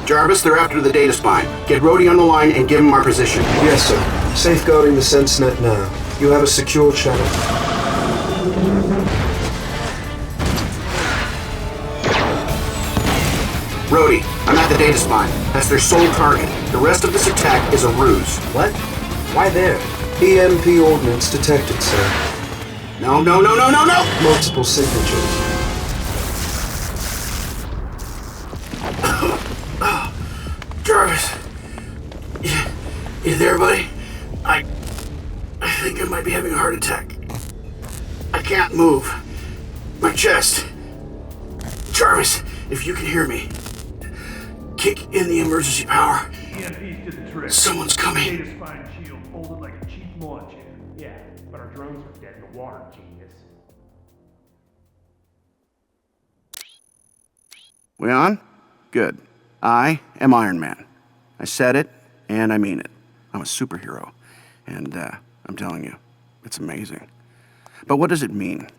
Jarvis, they're after the data spine. Get Rhodey on the line and give him our position. Yes, sir. Safeguarding the SenseNet now. You have a secure channel. Rhodey, I'm at the data spine. That's their sole target. The rest of this attack is a ruse. What? Why there? EMP ordnance detected, sir. No! Multiple signatures. Jarvis, you there, buddy? I think I might be having a heart attack. I can't move. My chest. Jarvis, if you can hear me, kick in the emergency power. EMPs did the trick. Someone's coming. Data spine shield folded like a cheap lawn chair. Yeah, but our drones are dead in the water, genius. We on? Good. I am Iron Man. I said it, and I mean it. I'm a superhero, and I'm telling you, it's amazing. But what does it mean?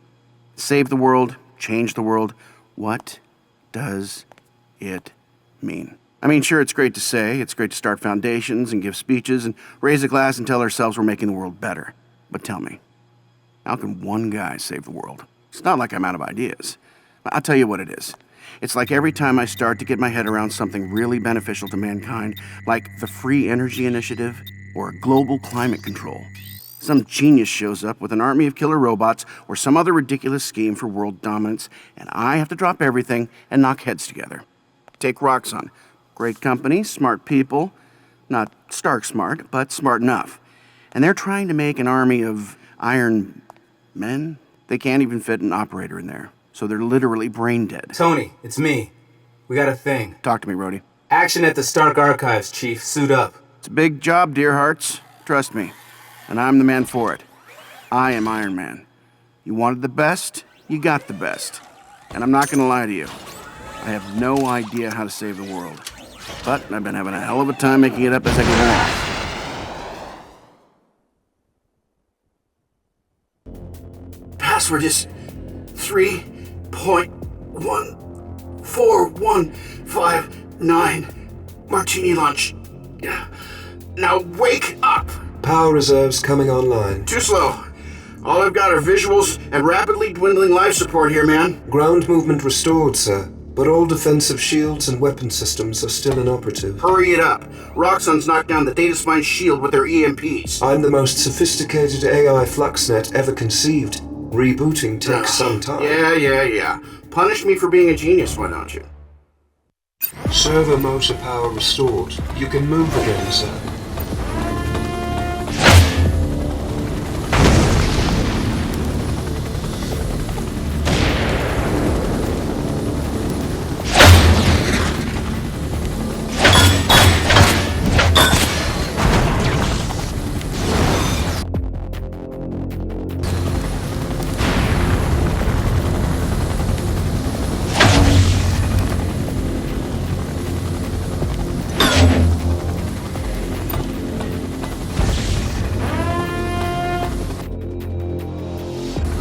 Save the world, change the world. What does it mean? I mean, sure, it's great to say, it's great to start foundations and give speeches and raise a glass and tell ourselves we're making the world better. But tell me, how can one guy save the world? It's not like I'm out of ideas. I'll tell you what it is. It's like every time I start to get my head around something really beneficial to mankind, like the Free Energy Initiative or global climate control, some genius shows up with an army of killer robots or some other ridiculous scheme for world dominance, and I have to drop everything and knock heads together. Take Roxxon. Great company, smart people, not Stark smart, but smart enough. And they're trying to make an army of Iron Men. They can't even fit an operator in there. So they're literally brain dead. Tony, it's me. We got a thing. Talk to me, Rhodey. Action at the Stark Archives, Chief. Suit up. It's a big job, dear hearts. Trust me. And I'm the man for it. I am Iron Man. You wanted the best, you got the best. And I'm not gonna lie to you. I have no idea how to save the world. But I've been having a hell of a time making it up as I go along. Password is 3.14159 Martini lunch. Now wake up! Power reserves coming online. Too slow. All I've got are visuals and rapidly dwindling life support here, man. Ground movement restored, sir. But all defensive shields and weapon systems are still inoperative. Hurry it up. Roxxon's knocked down the data spine shield with their EMPs. I'm the most sophisticated AI fluxnet ever conceived. Rebooting takes some time. Yeah. Punish me for being a genius, why don't you? Servo motor power restored. You can move again, sir.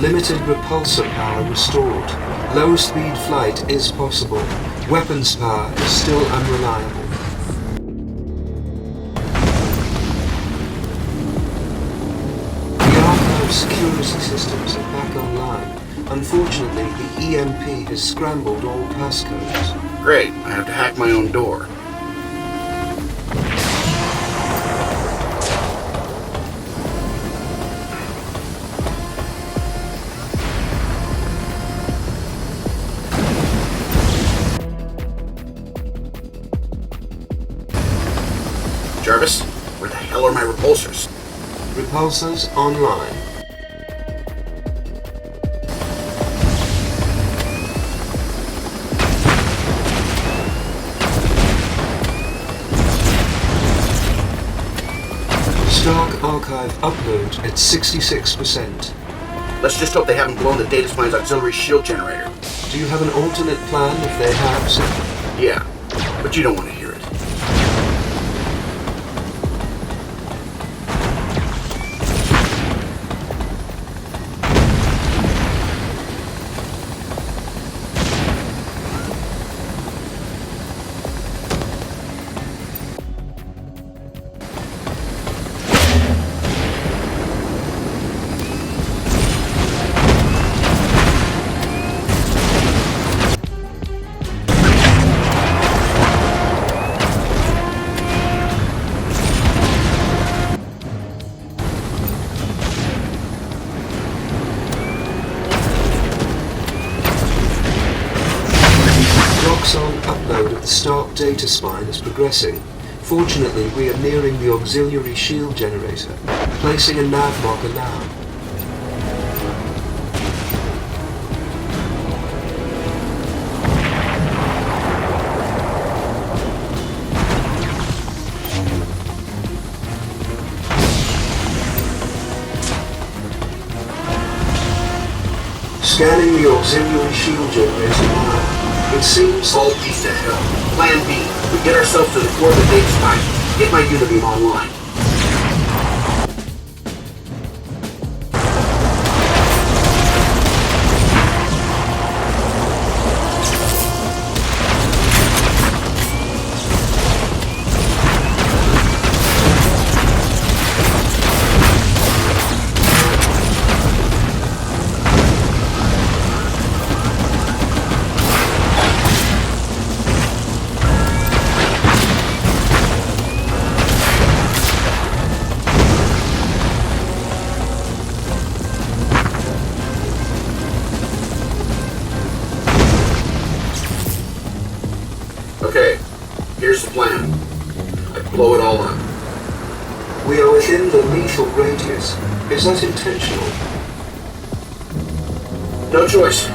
Limited repulsor power restored. Low-speed flight is possible. Weapons power is still unreliable. The archive security systems are back online. Unfortunately, the EMP has scrambled all passcodes. Great, I have to hack my own door. Jarvis, where the hell are my repulsors? Repulsors online. Stark Archive upload at 66%. Let's just hope they haven't blown the data spine's auxiliary shield generator. Do you have an alternate plan if they have, sir? Yeah, but you don't want to hear it. The Stark data spine is progressing. Fortunately, we are nearing the auxiliary S.H.I.E.L.D. generator. Placing a nav marker now. Scanning the auxiliary S.H.I.E.L.D. generator now. It seems... All piece to hell. Plan B. We get ourselves to the core of the data spine. Get my unibeam online. Okay, here's the plan. I blow it all up. We are within the lethal radius. Is that intentional? No choice.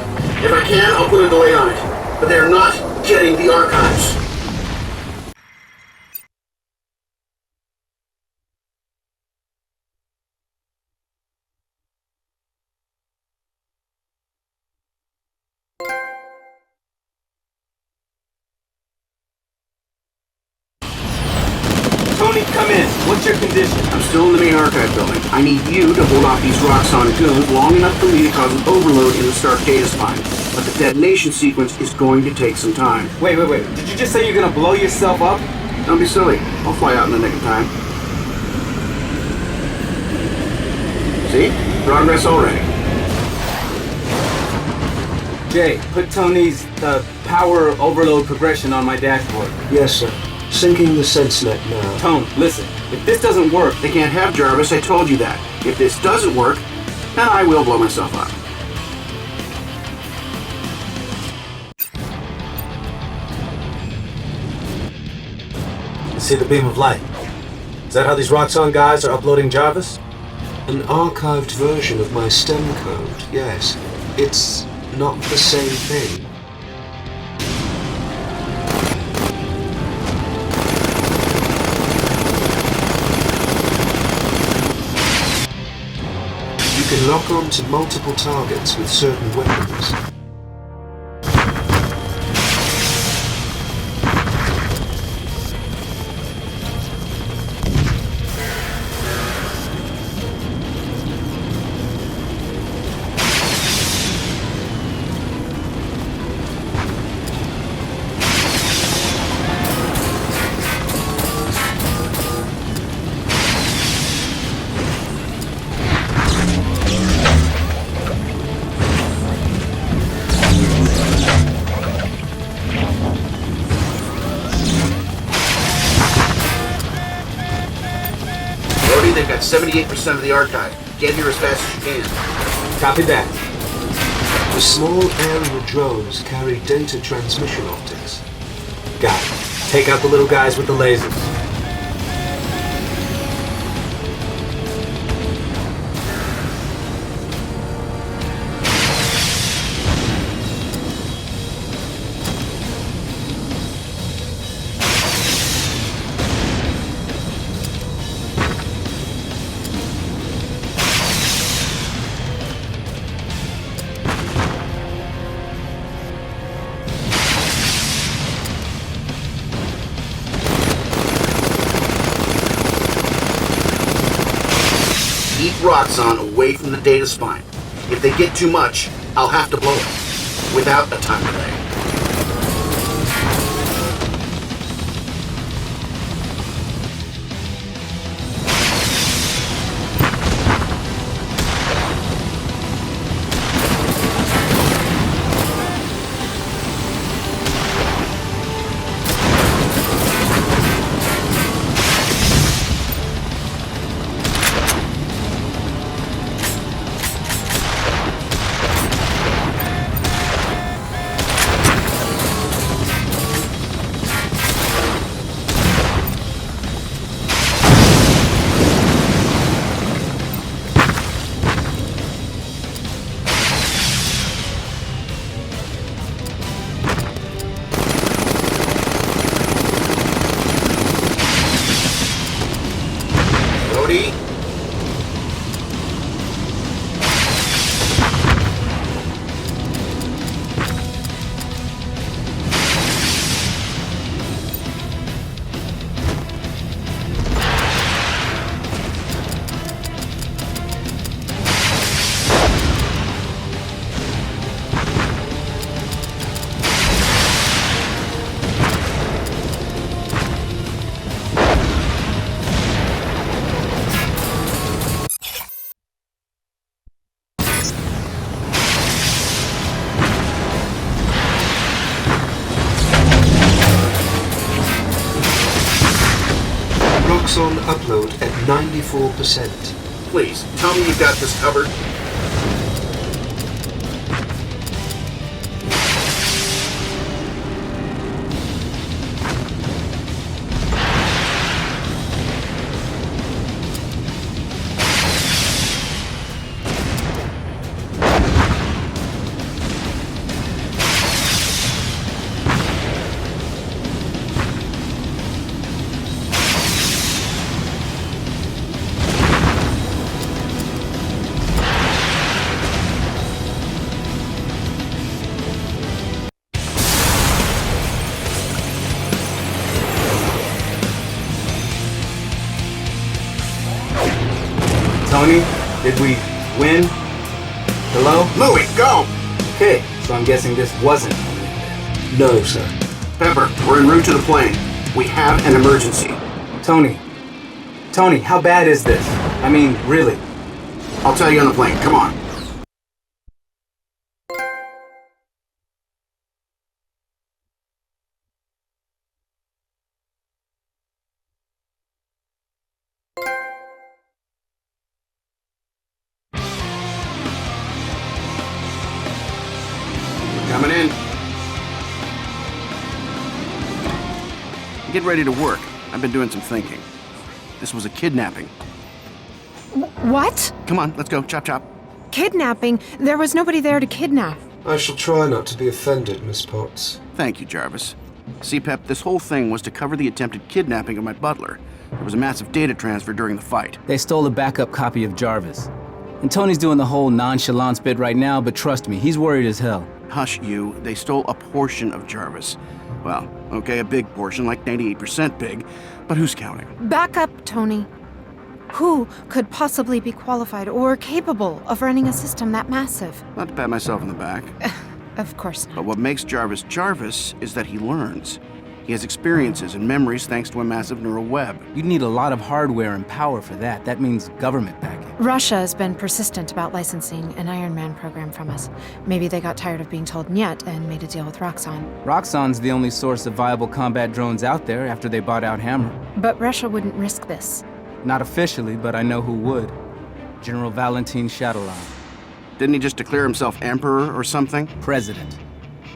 If I can, I'll put a delay on it. But they're not getting the archives. Tony, come in. What's your condition? I'm still in the main archive building. I need you to hold off these Roxxon goons long enough for me to cause an overload in the Stark data spine. But the detonation sequence is going to take some time. Wait. Did you just say you're gonna blow yourself up? Don't be silly. I'll fly out in the nick of time. See? Progress already. Jay, put Tony's power overload progression on my dashboard. Yes, sir. Syncing the SenseNet now. Tone, listen. If this doesn't work, They can't have Jarvis, I told you that. If this doesn't work, then I will blow myself up. You see the beam of light? Is that how these Roxxon guys are uploading Jarvis? An archived version of my STEM code, yes. It's not the same thing. You can lock on to multiple targets with certain weapons. They've got 78% of the archive. Get here as fast as you can. copy that. The small aerial drones carry data transmission optics. Got it. Take out the little guys with the lasers. Keep Roxxon away from the data spine. If they get too much, I'll have to blow it. Without a time delay. upload at 94%. Please, tell me you've got this covered. Tony, did we win? Hello? Louie, go! Okay, so I'm guessing this wasn't. No, sir. Pepper, we're en route to the plane. We have an emergency. Tony, how bad is this? I mean, really? I'll tell you on the plane. Come on. Coming in. Get ready to work. I've been doing some thinking. This was a kidnapping. What? Come on, let's go. Chop, chop. Kidnapping? There was nobody there to kidnap. I shall try not to be offended, Miss Potts. Thank you, Jarvis. See, Pep, this whole thing was to cover the attempted kidnapping of my butler. There was a massive data transfer during the fight. They stole a backup copy of Jarvis. And Tony's doing the whole nonchalance bit right now, but trust me, he's worried as hell. Hush you, they stole a portion of Jarvis. Well, okay, a big portion, like 98% big, but who's counting? Back up, Tony. Who could possibly be qualified or capable of running a system that massive? Not to pat myself on the back. Of course not. But what makes Jarvis Jarvis is that he learns. He has experiences and memories thanks to a massive neural web. You'd need a lot of hardware and power for that. That means government backing. Russia has been persistent about licensing an Iron Man program from us. Maybe they got tired of being told "niet" and made a deal with Roxxon. Roxxon's the only source of viable combat drones out there after they bought out Hammer. But Russia wouldn't risk this. Not officially, but I know who would. General Valentin Shadowline. Didn't he just declare himself emperor or something? President.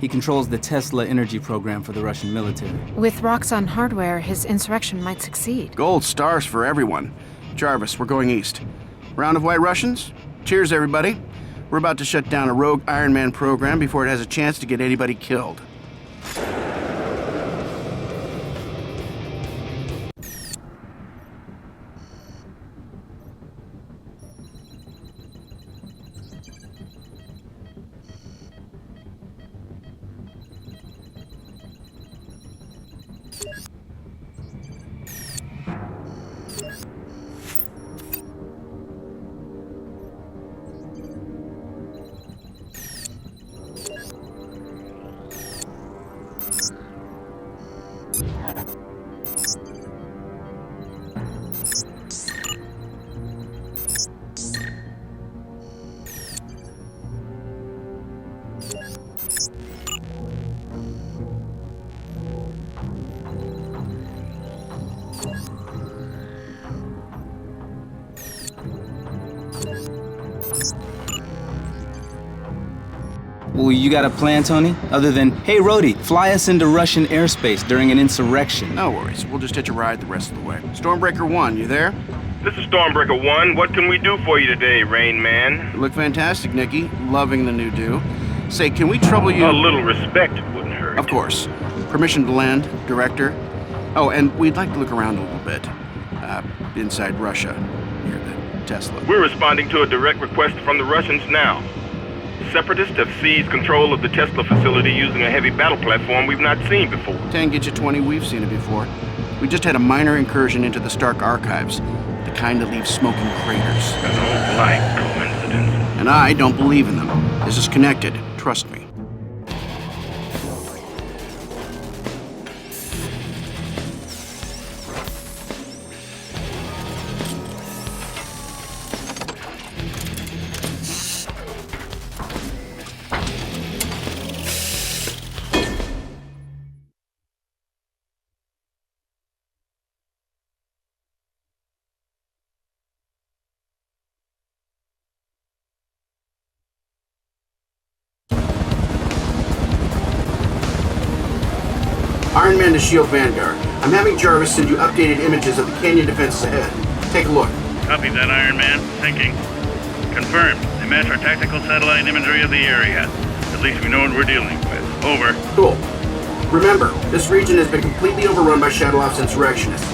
He controls the Tesla energy program for the Russian military. With Roxxon hardware, his insurrection might succeed. Gold stars for everyone. Jarvis, we're going east. Round of White Russians? Cheers, everybody. We're about to shut down a rogue Iron Man program before it has a chance to get anybody killed. Well, you got a plan, Tony? Other than, hey, Rhodey, fly us into Russian airspace during an insurrection. No worries. We'll just hitch a ride the rest of the way. Stormbreaker 1, you there? This is Stormbreaker 1. What can we do for you today, Rain Man? You look fantastic, Nikki. Loving the new do. Say, can we trouble you? A little respect wouldn't hurt. Of course. Permission to land, Director. Oh, and we'd like to look around a little bit. Inside Russia, near the Tesla. We're responding to a direct request from the Russians now. Separatists have seized control of the Tesla facility using a heavy battle platform we've not seen before. 10 get you 20, we've seen it before. We just had a minor incursion into the Stark archives, the kind that leaves smoking craters. I don't like coincidences. And I don't believe in them. This is connected, trust me. Iron Man to S.H.I.E.L.D. Vanguard. I'm having Jarvis send you updated images of the canyon defenses ahead. Take a look. Copy that, Iron Man. Thinking. Confirmed. They match our tactical satellite imagery of the area. At least we know what we're dealing with. Over. Cool. Remember, this region has been completely overrun by Shadowloft's insurrectionists.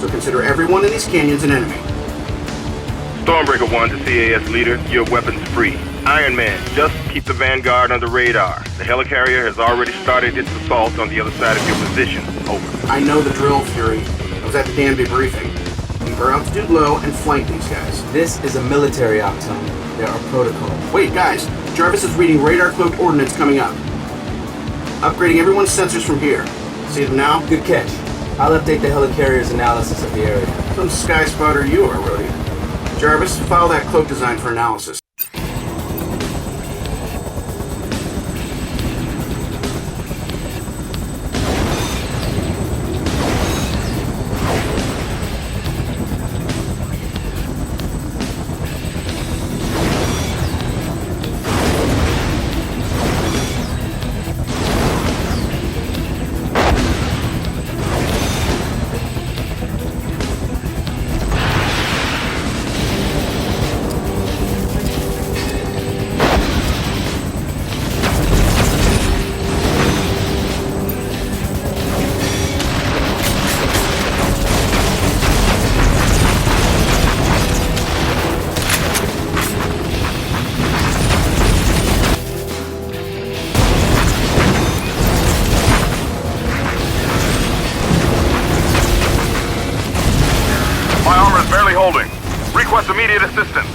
So consider everyone in these canyons an enemy. Stormbreaker 1 to CAS leader, your weapons free. Iron Man, just keep the Vanguard on the radar. The Helicarrier has already started its assault on the other side of your position. Over. I know the drill, Fury. I was at the damn debriefing. Keep our altitude low and flank these guys. This is a military octone. There are protocols. Wait, guys. Jarvis is reading radar-cloaked ordnance coming up. Upgrading everyone's sensors from here. See them now? Good catch. I'll update the Helicarrier's analysis of the area. Some sky spotter you are, Rhodey. Jarvis, file that cloak design for analysis. Request immediate assistance.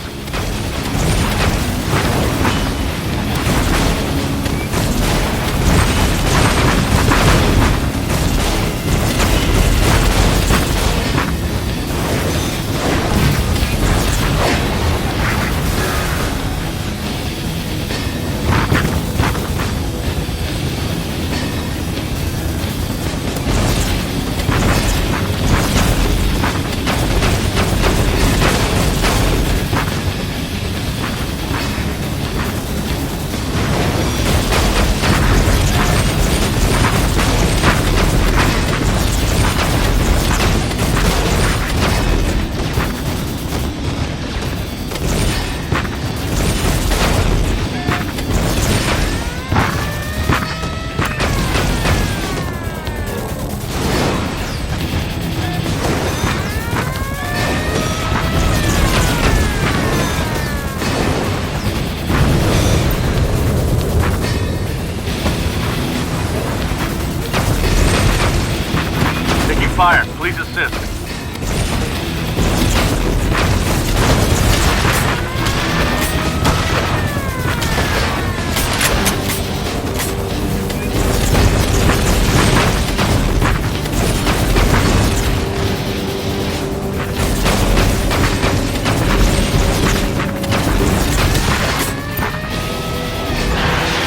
Fire. Please assist.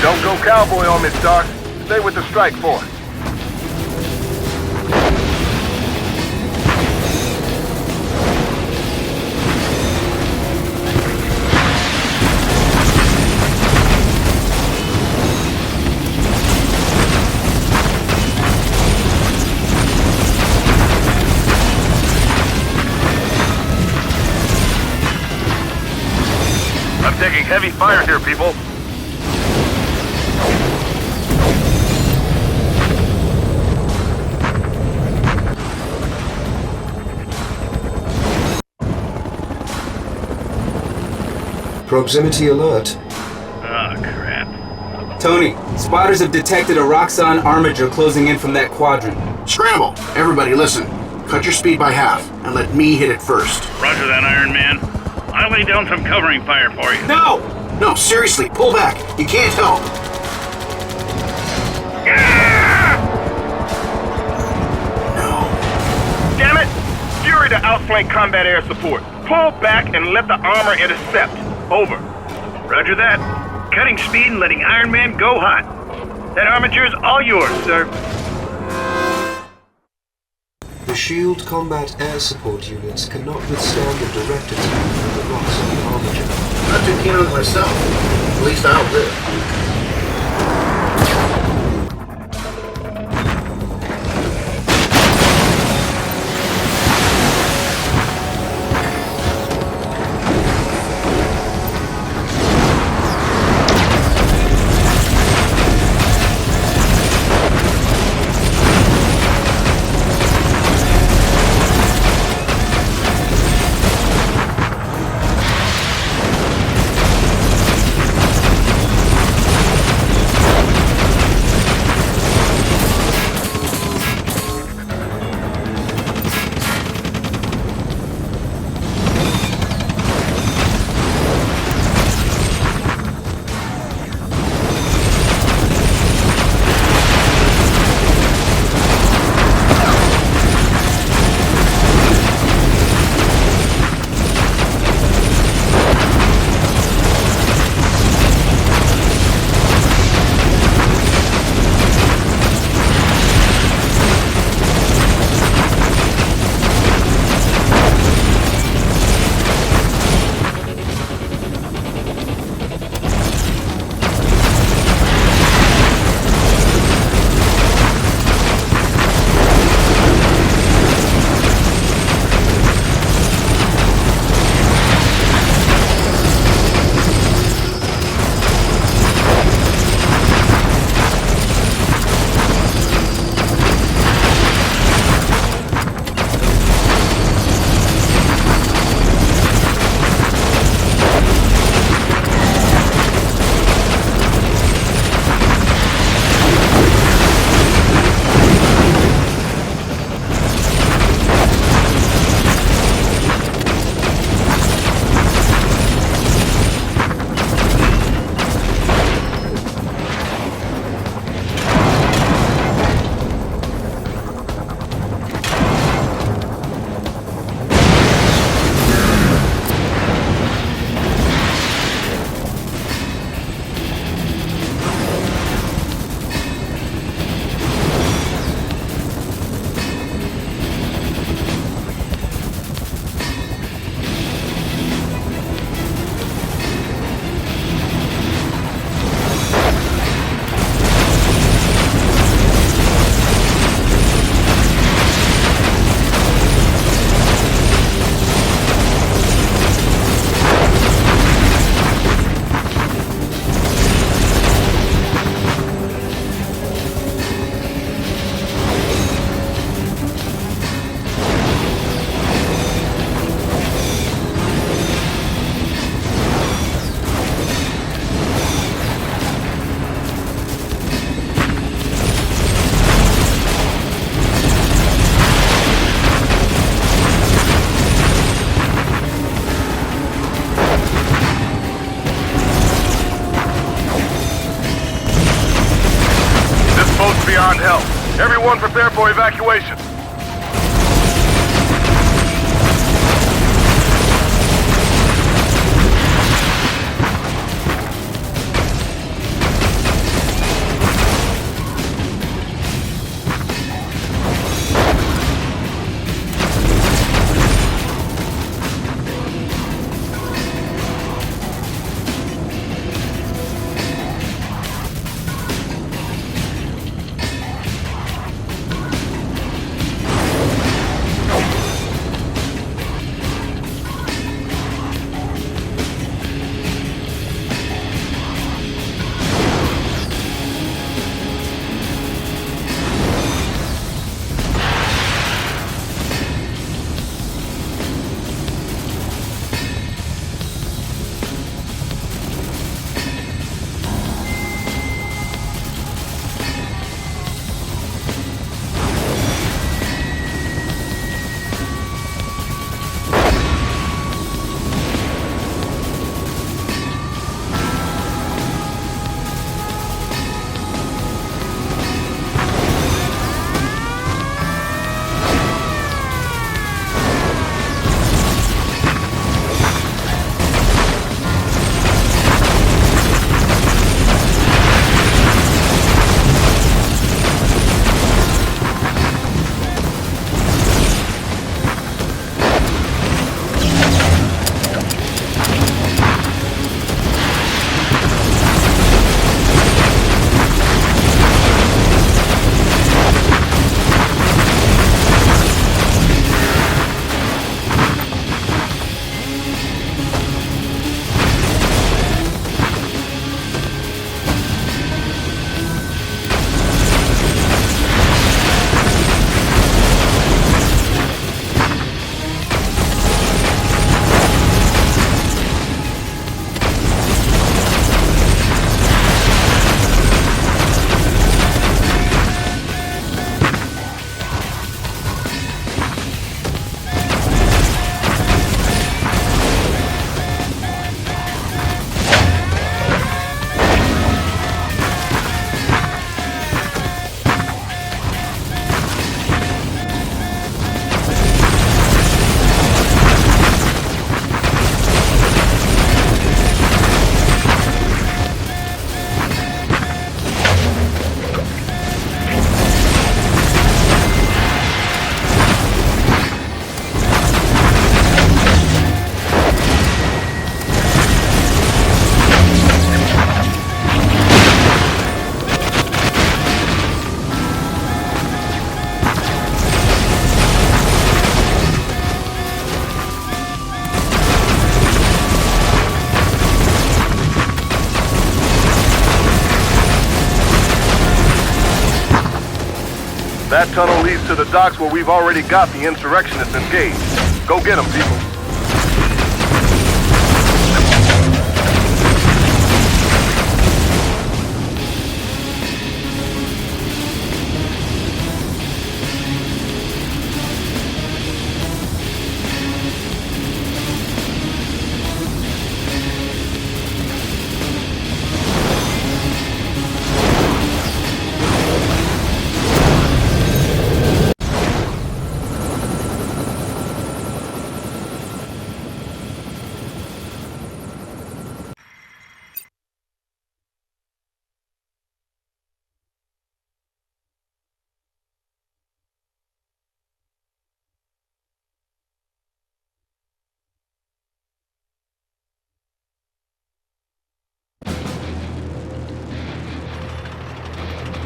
Don't go cowboy on me, Stark. Stay with the strike force. I'm taking heavy fire here, people. Proximity alert. Ah, crap. Tony, spotters have detected a Roxxon armature closing in from that quadrant. Scramble! Everybody listen. Cut your speed by half, and let me hit it first. Roger that, Iron Man. I'll lay down some covering fire for you. No! No, seriously, pull back. You can't help. No. Damn it! Fury to outflank combat air support. Pull back and let the armor intercept. Over. Roger that. Cutting speed and letting Iron Man go hot. That armature's all yours, sir. The S.H.I.E.L.D. combat air support units cannot withstand the direct attack from the Roxxon armature. Not too keen on it myself. At least I'll live. beyond help. Everyone prepare for evacuation. That tunnel leads to the docks where we've already got the insurrectionists engaged. Go get them, people.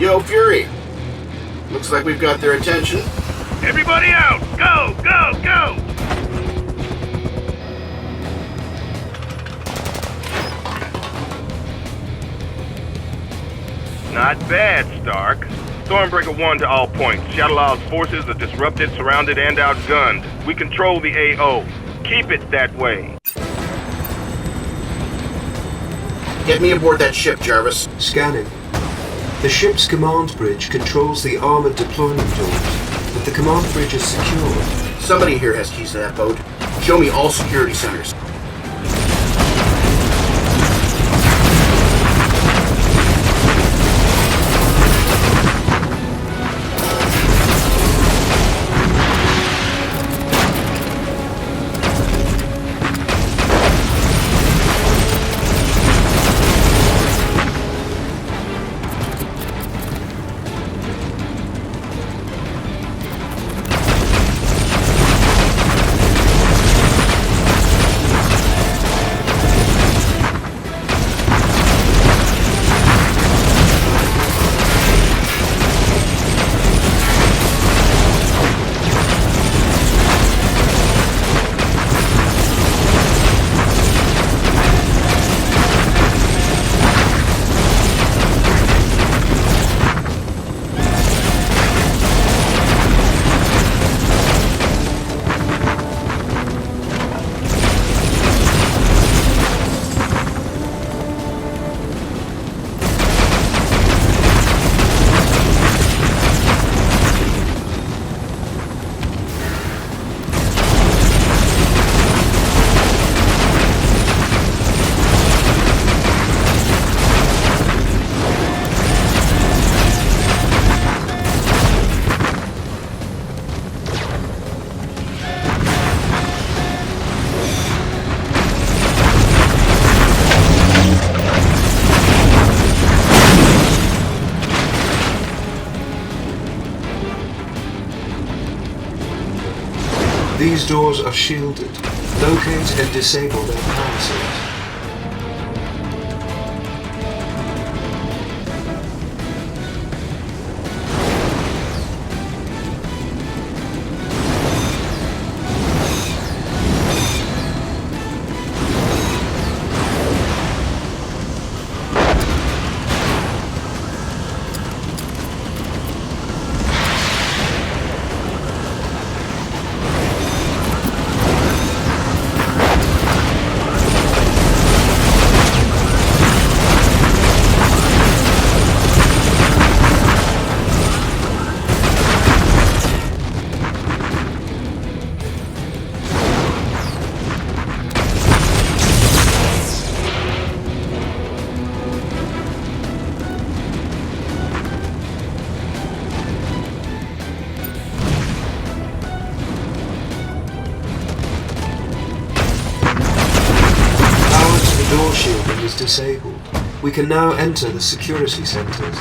Yo, Fury. Looks like we've got their attention. Everybody out! Go, go, go! Not bad, Stark. Stormbreaker 1 to all points. Shadowlaw's forces are disrupted, surrounded, and outgunned. We control the AO. Keep it that way. Get me aboard that ship, Jarvis. Scanning. The ship's command bridge controls the armored deployment doors, but the command bridge is secure. Somebody here has keys to that boat. Show me all security centers. These doors are shielded. Locate and disable their power source. Door shielding is disabled. We can now enter the security centers.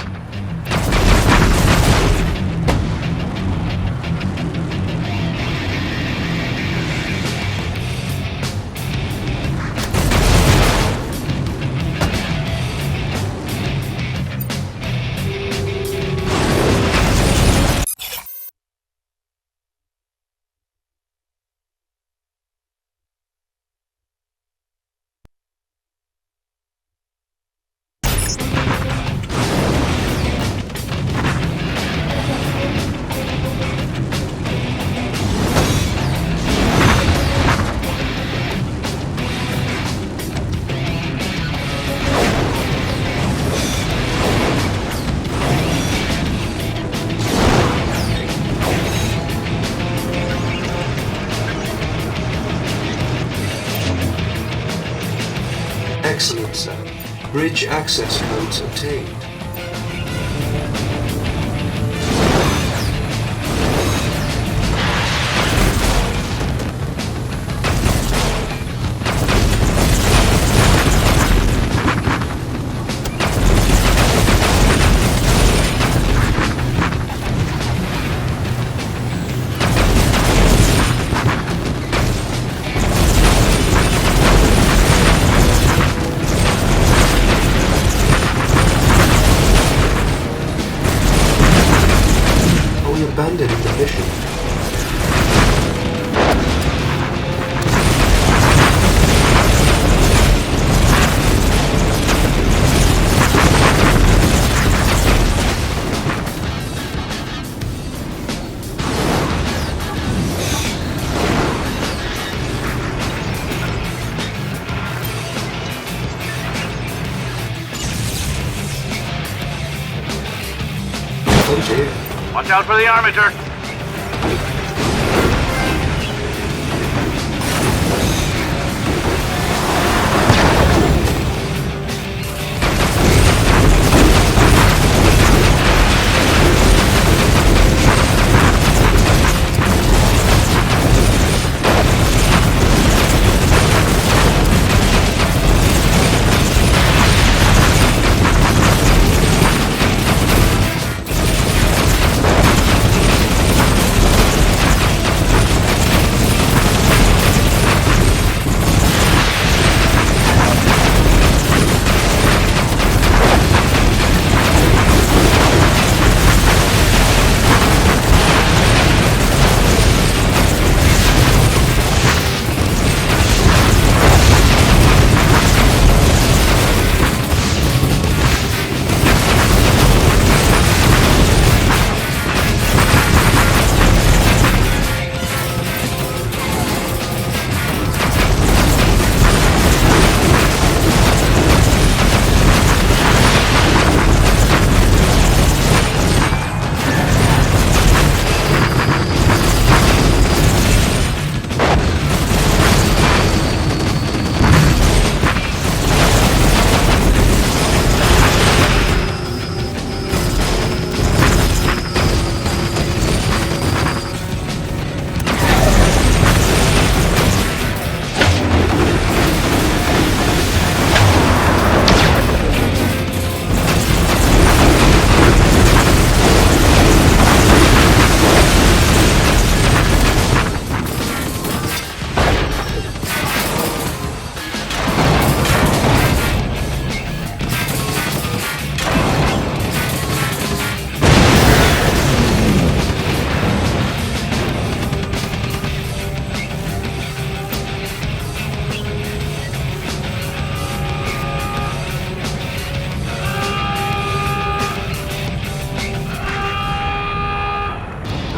Excellent, sir. Bridge access codes obtained. Abandoning the mission. Oh dear. Watch out for the armature.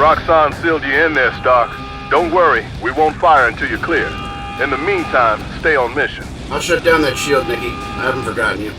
Roxxon sealed you in there, Stark. Don't worry, we won't fire until you're clear. In the meantime, stay on mission. I'll shut down that shield, Nikki. I haven't forgotten you.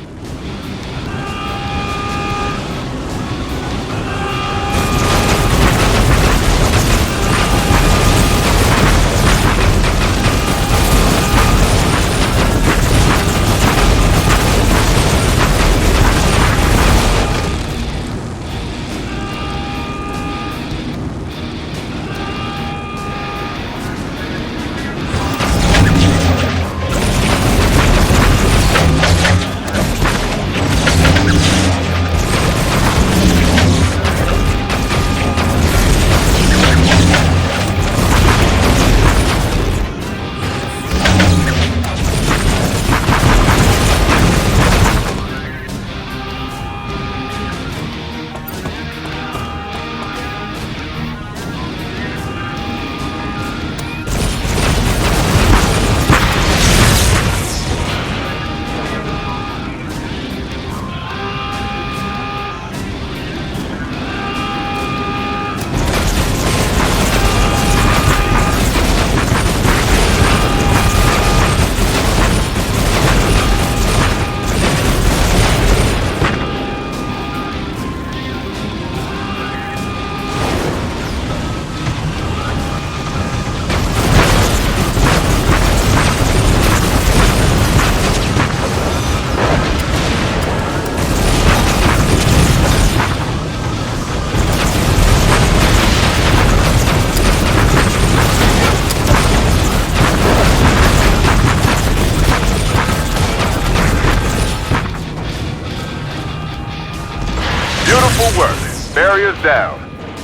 Beautiful work. Barriers down.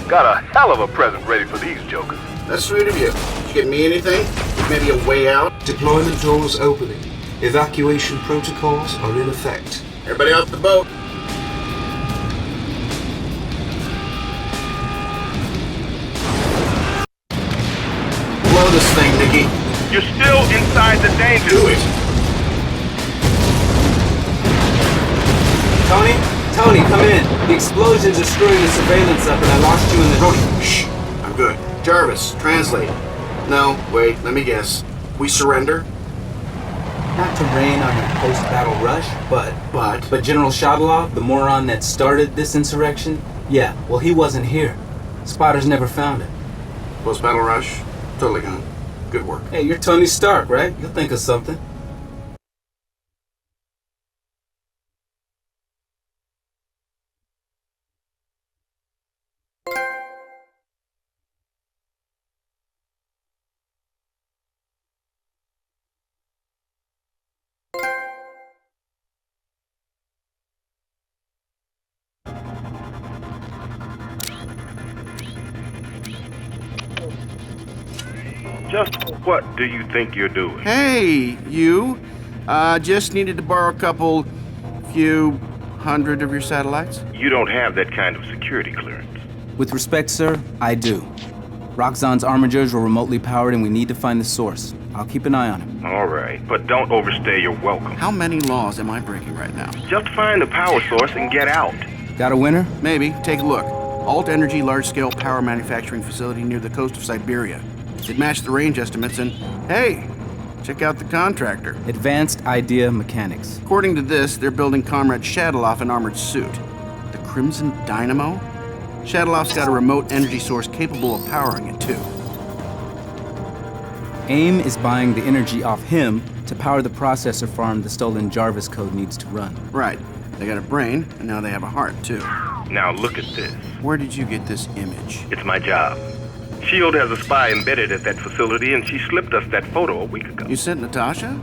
Got a hell of a present ready for these jokers. That's sweet of you. Did you get me anything? Maybe a way out? Deployment doors opening. Evacuation protocols are in effect. Everybody off the boat. Blow this thing, Nikki. You're still inside the danger Do it. Tony, come in. The explosions are screwing the surveillance up and I lost you in the... Brody, shh. I'm good. Jarvis, translate. No, wait, let me guess. We surrender? Not to rain on your post-battle rush, but General Shaddolov, the moron that started this insurrection, yeah, well, he wasn't here. Spotters never found it. Post-battle rush? Totally gone. Good work. Hey, you're Tony Stark, right? You'll think of something. Just what do you think you're doing? Hey, you. Just needed to borrow a few hundred of your satellites. You don't have that kind of security clearance. With respect, sir, I do. Roxxon's armigers were remotely powered and we need to find the source. I'll keep an eye on him. All right, but don't overstay your welcome. How many laws am I breaking right now? Just find the power source and get out. Got a winner? Maybe. Take a look. Alt Energy large-scale power manufacturing facility near the coast of Siberia. It matched the range estimates and, hey, check out the contractor. Advanced Idea Mechanics. According to this, they're building Comrade Shaddolov an armored suit. The Crimson Dynamo? Shaddolof's got a remote energy source capable of powering it, too. AIM is buying the energy off him to power the processor farm the stolen Jarvis code needs to run. Right. They got a brain, and now they have a heart, too. Now look at this. Where did you get this image? It's my job. S.H.I.E.L.D. has a spy embedded at that facility, and she slipped us that photo a week ago. You sent Natasha?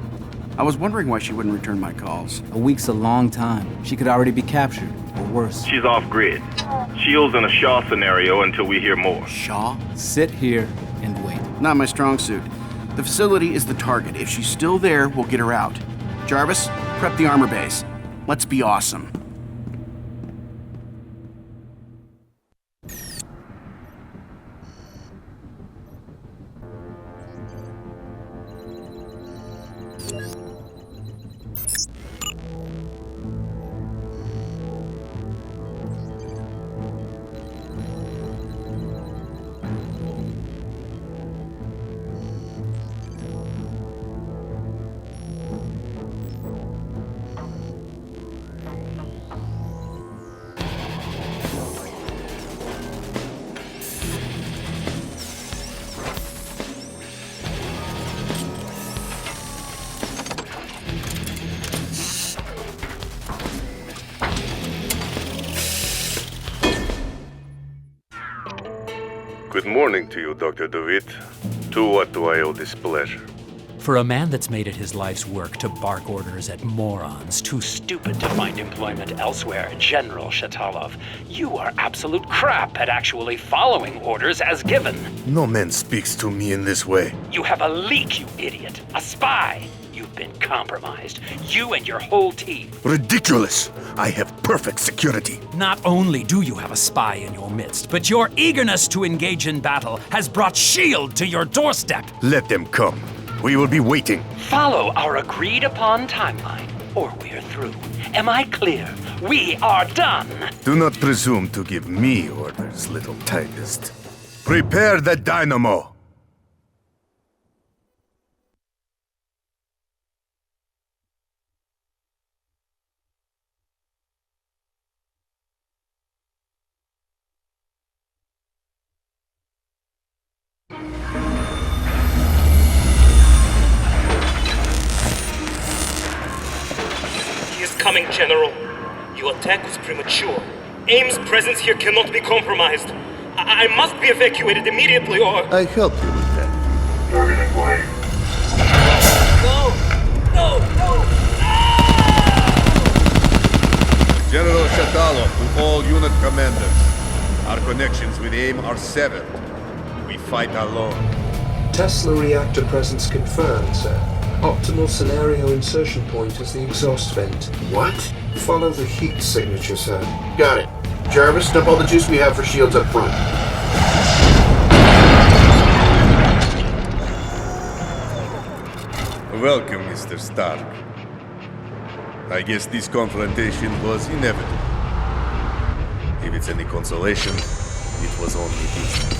I was wondering why she wouldn't return my calls. A week's a long time. She could already be captured, or worse. She's off-grid. S.H.I.E.L.D's in a Shaw scenario until we hear more. Shaw? Sit here and wait. Not my strong suit. The facility is the target. If she's still there, we'll get her out. Jarvis, prep the armor base. Let's be awesome. Good morning to you, Dr. DeWitt. To what do I owe this pleasure? For a man that's made it his life's work to bark orders at morons too stupid to find employment elsewhere, General Shatalov, you are absolute crap at actually following orders as given. No man speaks to me in this way. You have a leak, you idiot. A spy. You've been compromised. You and your whole team. Ridiculous! I have perfect security. Not only do you have a spy in your midst, but your eagerness to engage in battle has brought S.H.I.E.L.D. to your doorstep. Let them come. We will be waiting. Follow our agreed-upon timeline, or we're through. Am I clear? We are done! Do not presume to give me orders, little typist. Prepare the dynamo! Coming, General. Your attack was premature. AIM's presence here cannot be compromised. I must be evacuated immediately or... I help you with that. Targeting point. No! No! No! General Shatalov to all unit commanders. Our connections with AIM are severed. We fight alone. Tesla reactor presence confirmed, sir. Optimal scenario insertion point is the exhaust vent. What? Follow the heat signature, sir. Got it. Jarvis, dump all the juice we have for shields up front. Welcome, Mr. Stark. I guess this confrontation was inevitable. If it's any consolation, it was only business.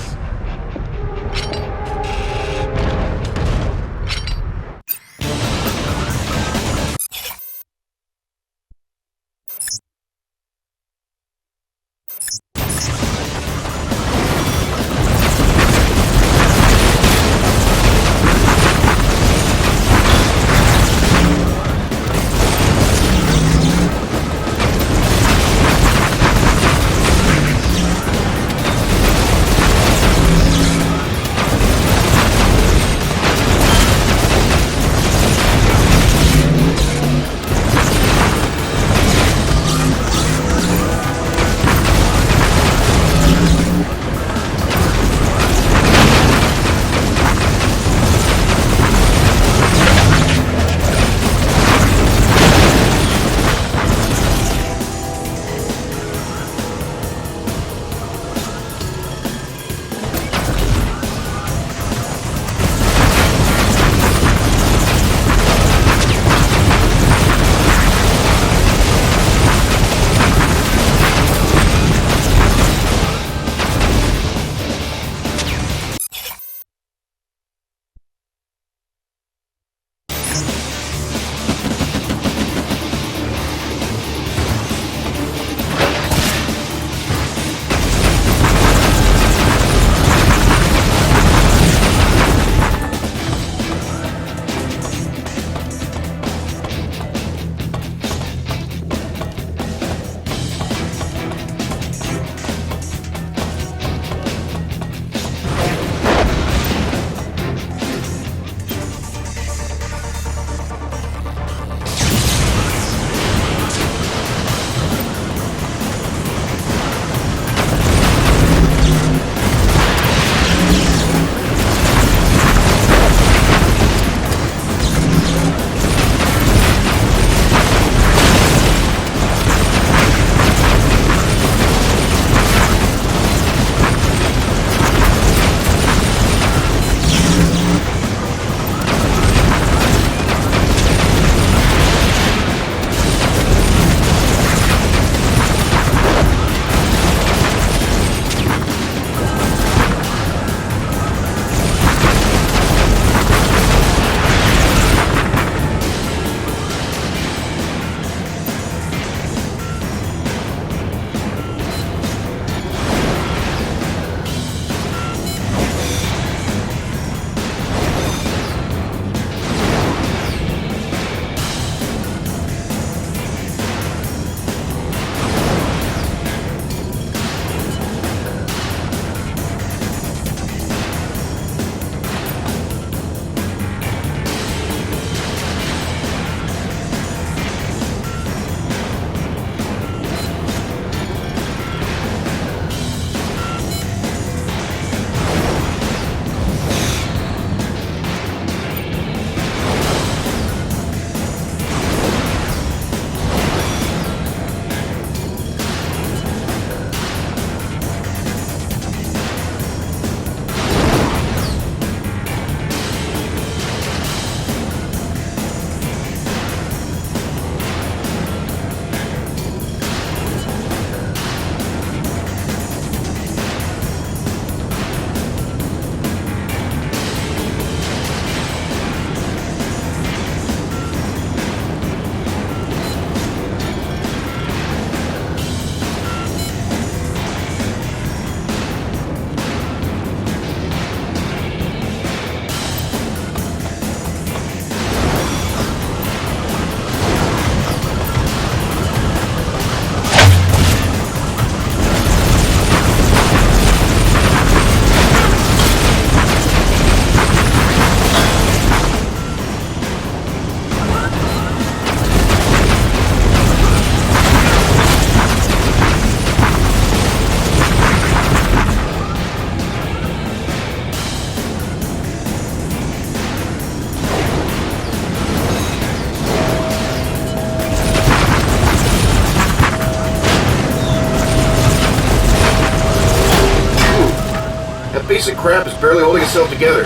piece of crap is barely holding itself together.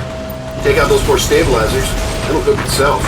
Take out those four stabilizers, it'll cook itself.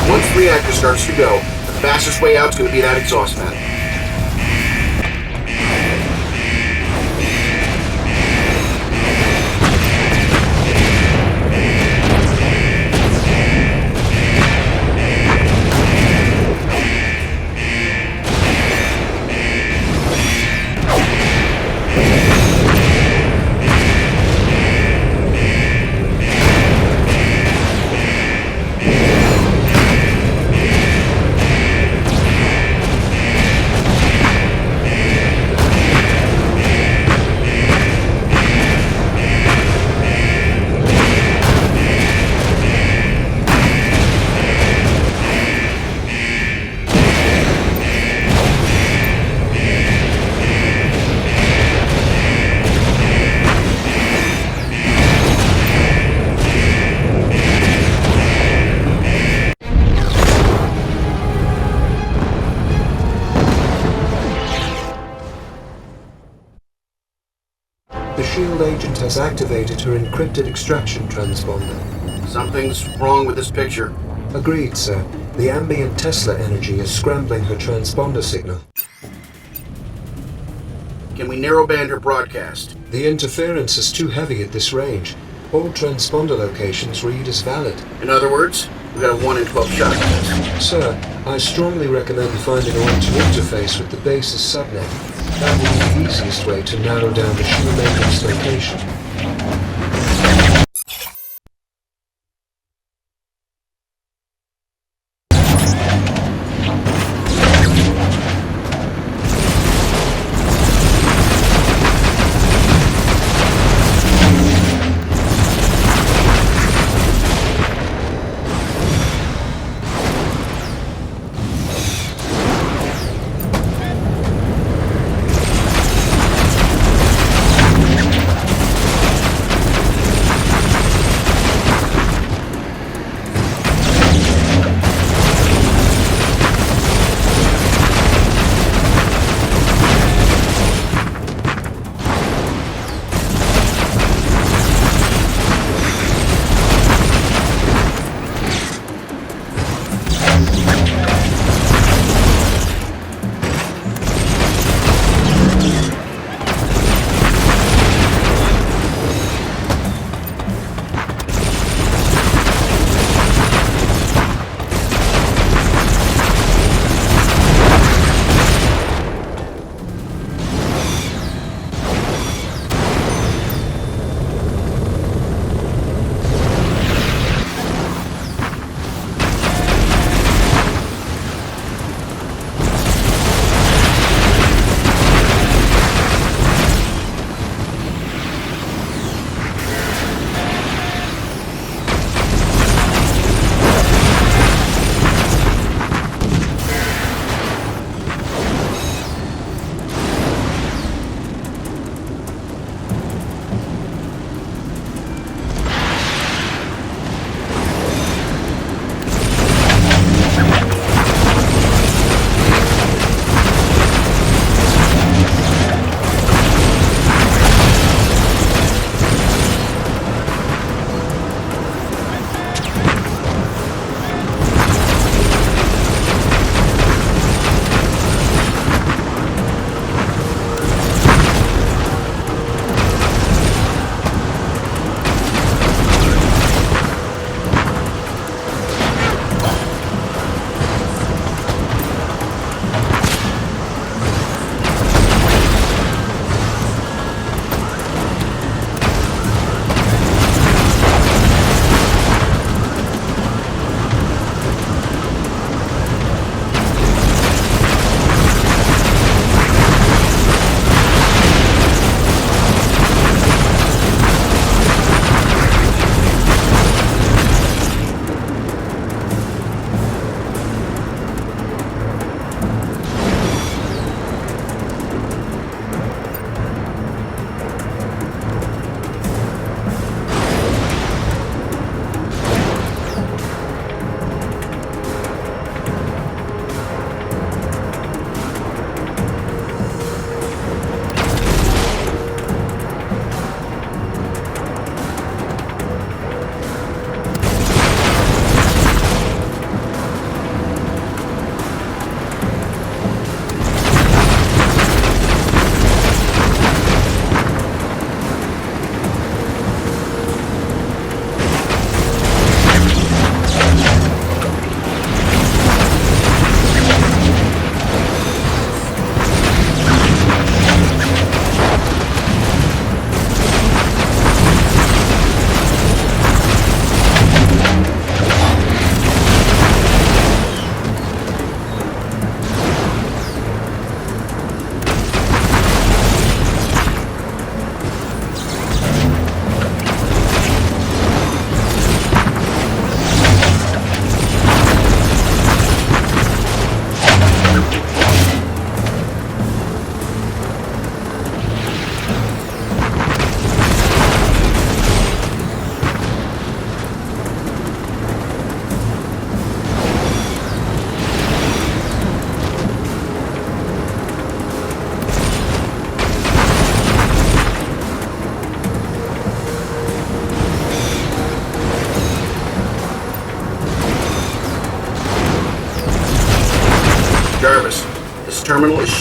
Once the reactor starts to go, the fastest way out is going to be that exhaust vent. The S.H.I.E.L.D. agent has activated her encrypted extraction transponder. Something's wrong with this picture. Agreed, sir. The ambient Tesla energy is scrambling her transponder signal. Can we narrowband her broadcast? The interference is too heavy at this range. All transponder locations read as valid. In other words, we got a 1 in 12 shot at this. Sir, I strongly recommend finding a way to interface with the base's subnet. That will be the easiest way to narrow down the S.H.I.E.L.D. agent's location.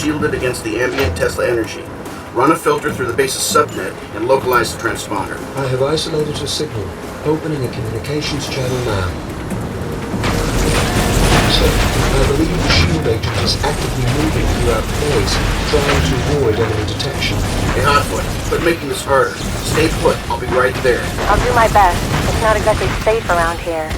shielded against the ambient Tesla energy. Run a filter through the base's subnet and localize the transponder. I have isolated a signal. Opening a communications channel now. Sir, I believe the S.H.I.E.L.D. agent is actively moving throughout the base, trying to avoid enemy detection. Hey, Hotfoot, quit making this harder. Stay put. I'll be right there. I'll do my best. It's not exactly safe around here.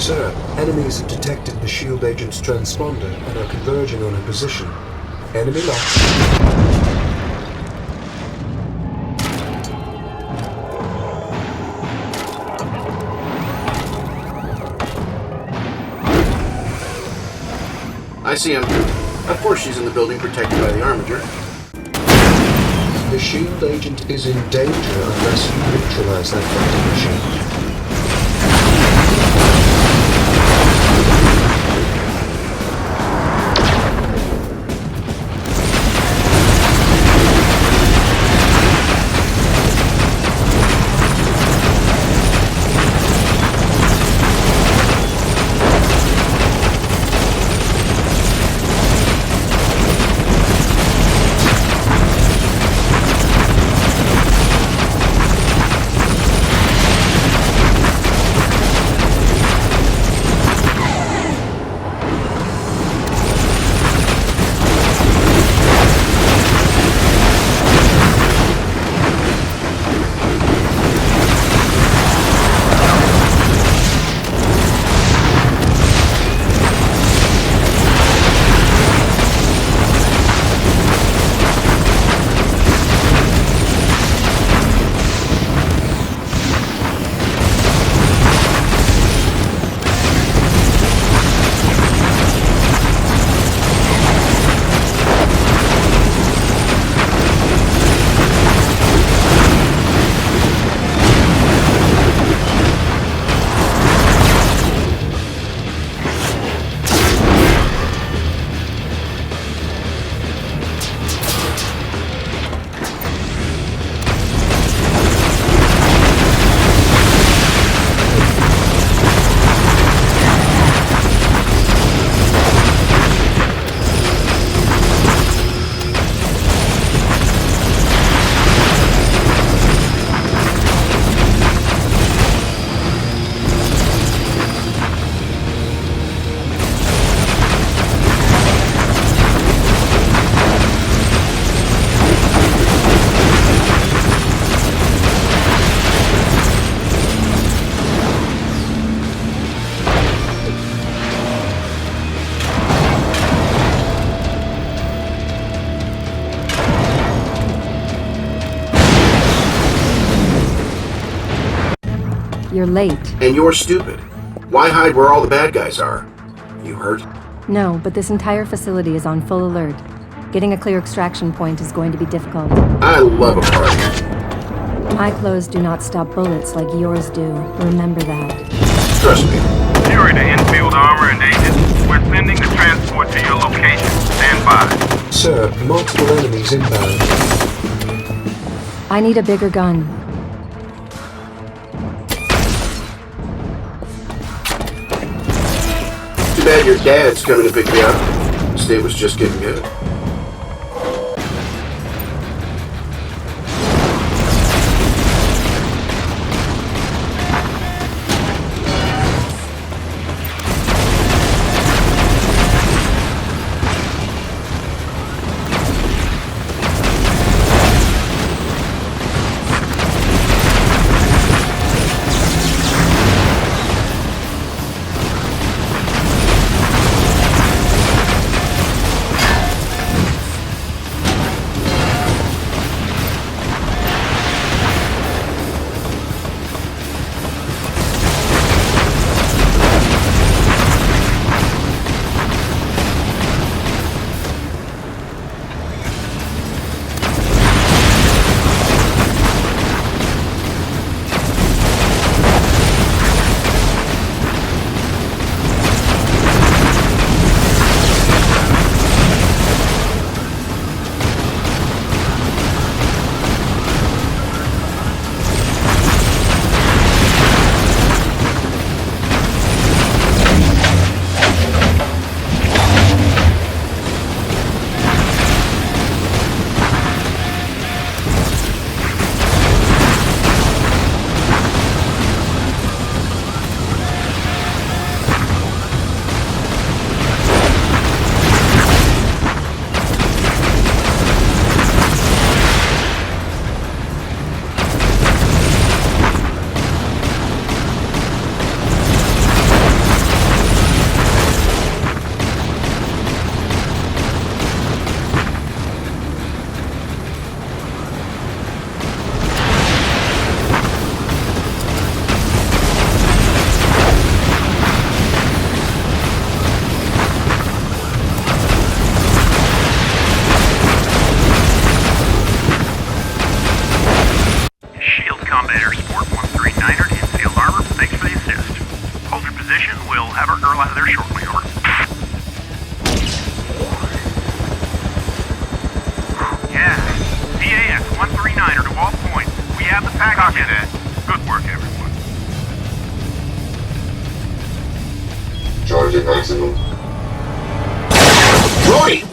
Sir, enemies have detected the S.H.I.E.L.D. agent's transponder and are converging on her position. Enemy lost. I see him. Of course she's in the building protected by the armature. The S.H.I.E.L.D. agent is in danger unless you neutralize that fighting machine. you're late. And you're stupid. Why hide where all the bad guys are? You hurt? No, but this entire facility is on full alert. Getting a clear extraction point is going to be difficult. I love a party. My clothes do not stop bullets like yours do. Remember that. Trust me. Fury to infield armor and agents. We're sending the transport to your location. Stand by. Sir, multiple enemies inbound. I need a bigger gun. Too bad your dad's coming to pick me up. State was just getting good. S.H.I.E.L.D. Combat Air Support 139er to infield armor. Thanks for the assist. Hold your position. We'll have our girl out of there shortly. Over. Yeah. DAS 139er to all points. We have the package. Copy that. Good work, everyone. Charge at maximum. Brody!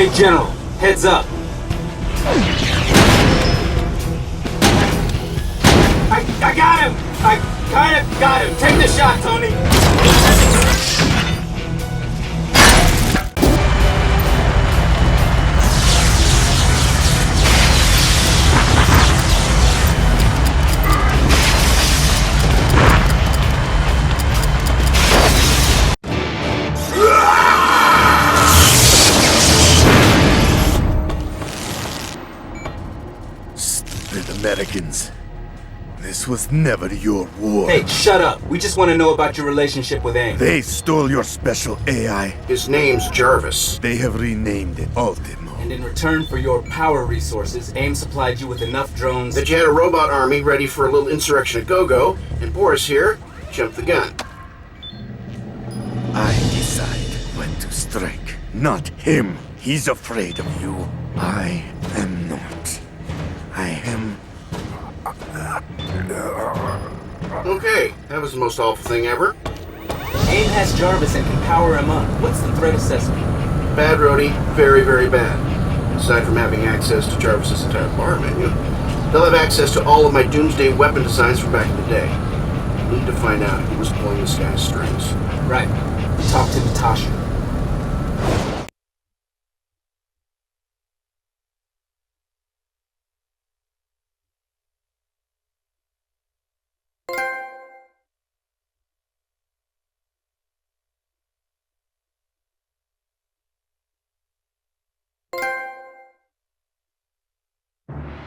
Hey, General, heads up. I got him! I kinda got him! Take the shot, Tony! Stupid Americans. This was never your war. Hey, shut up. We just want to know about your relationship with AIM. They stole your special AI. His name's Jarvis. They have renamed it Ultimo. And in return for your power resources, AIM supplied you with enough drones that you had a robot army ready for a little insurrection at go-go, and Boris here jumped the gun. I decide when to strike, not him. He's afraid of you. I am not. I am... Okay, that was the most awful thing ever. AIM has Jarvis and can power him up. What's the threat assessment? Bad, Rhodey. Very, very bad. Aside from having access to Jarvis's entire bar menu, they'll have access to all of my doomsday weapon designs from back in the day. Need to find out who was pulling this guy's strings. Right. Talk to Natasha.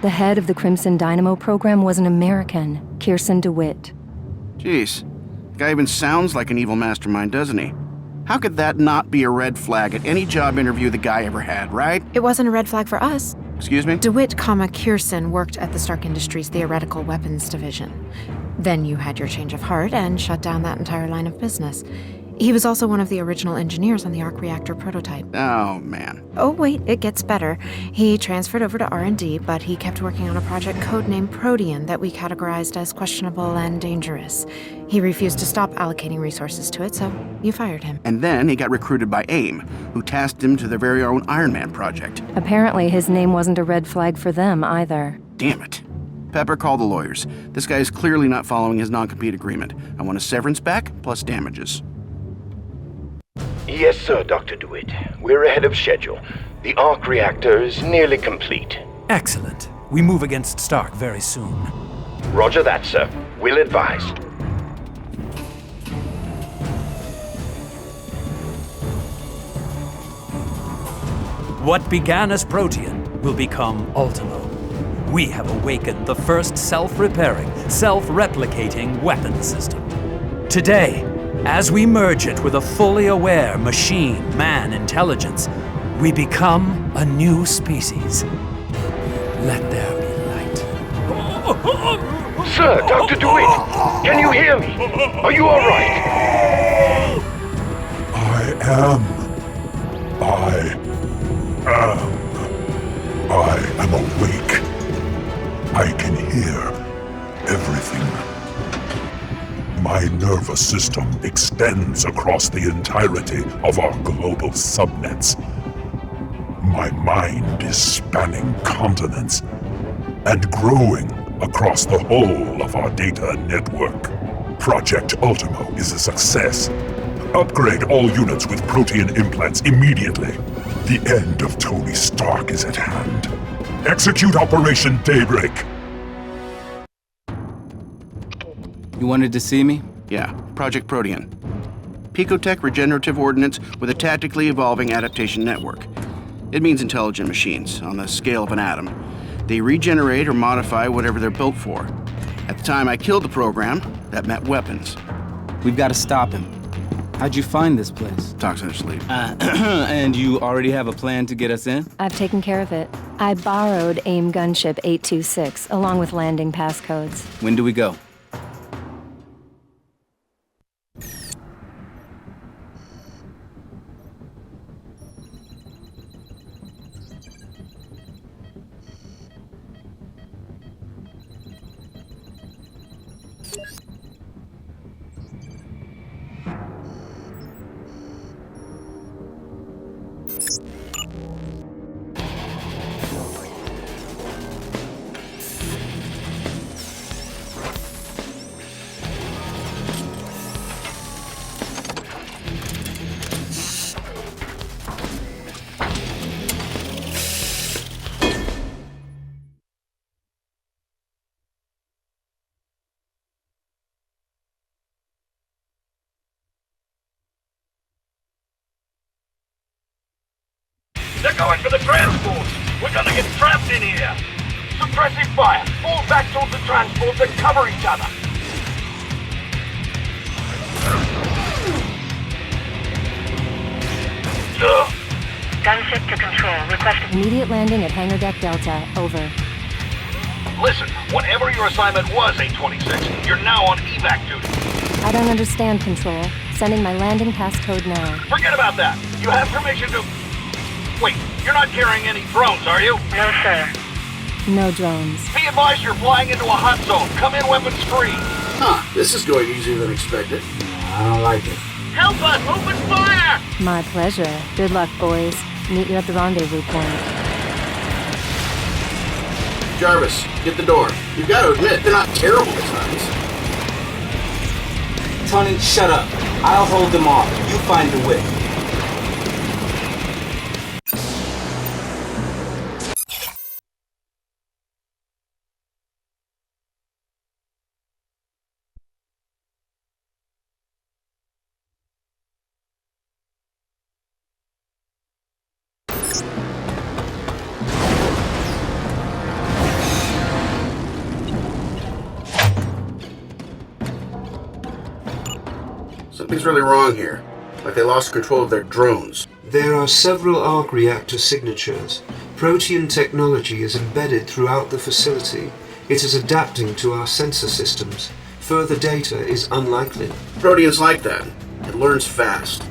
The head of the Crimson Dynamo program was an American, Kirsten DeWitt. Jeez, the guy even sounds like an evil mastermind, doesn't he? How could that not be a red flag at any job interview the guy ever had, right? It wasn't a red flag for us. Excuse me? DeWitt, Kirsten worked at the Stark Industries Theoretical Weapons Division. Then you had your change of heart and shut down that entire line of business. He was also one of the original engineers on the arc reactor prototype. Oh, man. Oh, wait, it gets better. He transferred over to R&D, but he kept working on a project codenamed Protean that we categorized as questionable and dangerous. He refused to stop allocating resources to it, so you fired him. And then he got recruited by AIM, who tasked him to their very own Iron Man project. Apparently, his name wasn't a red flag for them either. Damn it. Pepper, call the lawyers. This guy is clearly not following his non-compete agreement. I want a severance back, plus damages. Yes, sir, Dr. DeWitt. We're ahead of schedule. The arc reactor is nearly complete. Excellent. We move against Stark very soon. Roger that, sir. We'll advise. What began as Protean will become Ultimo. We have awakened the first self-repairing, self-replicating weapon system. Today, as we merge it with a fully aware machine-man intelligence, we become a new species. Let there be light. Sir, Dr. DeWitt, can you hear me? Are you all right? I am awake. I can hear everything. My nervous system extends across the entirety of our global subnets. My mind is spanning continents and growing across the whole of our data network. Project Ultimo is a success. Upgrade all units with Protean implants immediately. The end of Tony Stark is at hand. Execute Operation Daybreak. You wanted to see me? Yeah, Project Protean. Picotech regenerative ordnance with a tactically evolving adaptation network. It means intelligent machines, on the scale of an atom. They regenerate or modify whatever they're built for. At the time I killed the program, that meant weapons. We've got to stop him. How'd you find this place? Talks in her sleep. And you already have a plan to get us in? I've taken care of it. I borrowed AIM gunship 826, along with landing passcodes. When do we go? going for the transports! We're gonna get trapped in here! Suppressive fire! Fall back towards the transports and cover each other! Gunship to control. Request Immediate landing at Hangar Deck Delta. Over. Listen, whatever your assignment was, 826, you're now on evac duty. I don't understand, Control. Sending my landing pass code now. Forget about that. You have permission to... Wait, you're not carrying any drones, are you? No, sir. No drones. Be advised you're flying into a hot zone. Come in weapons free. Huh, this is going easier than expected. I don't like it. Help us! Open fire! My pleasure. Good luck, boys. Meet you at the rendezvous point. Jarvis, get the door. You've got to admit, they're not terrible at times. Tony, shut up. I'll hold them off. You find a way. Something's really wrong here. Like they lost control of their drones. There are several arc reactor signatures. Protean technology is embedded throughout the facility. It is adapting to our sensor systems. Further data is unlikely. Protean's like that. It learns fast.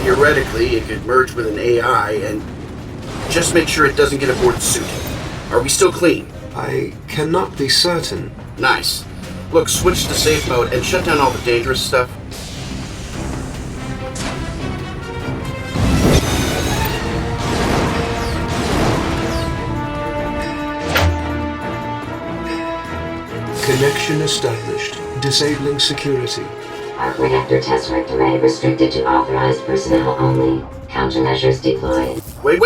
Theoretically, it could merge with an AI and just make sure it doesn't get aboard the suit. Are we still clean? I cannot be certain. Nice. Look, switch to safe mode and shut down all the dangerous stuff. Connection established. Disabling security. Arc reactor test work delay restricted to authorized personnel only. Countermeasures deployed. Wait!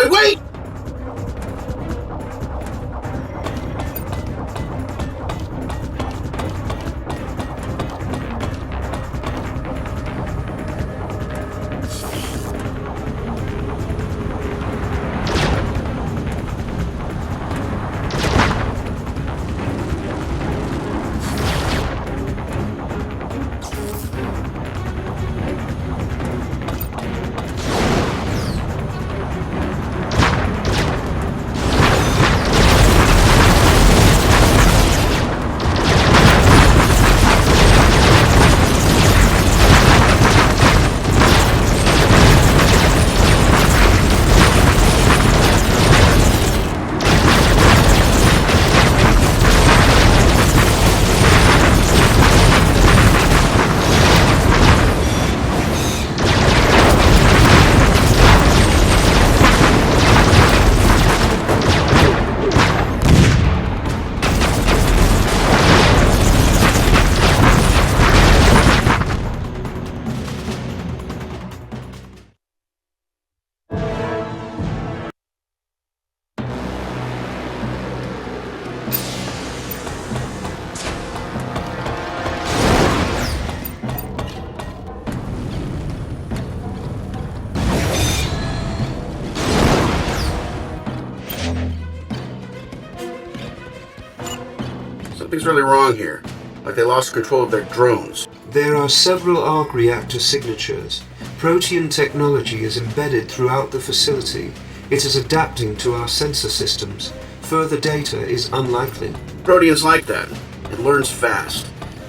Something's really wrong here. Like they lost control of their drones. There are several arc reactor signatures. Protean technology is embedded throughout the facility. It is adapting to our sensor systems. Further data is unlikely. Protean's like that. It learns fast.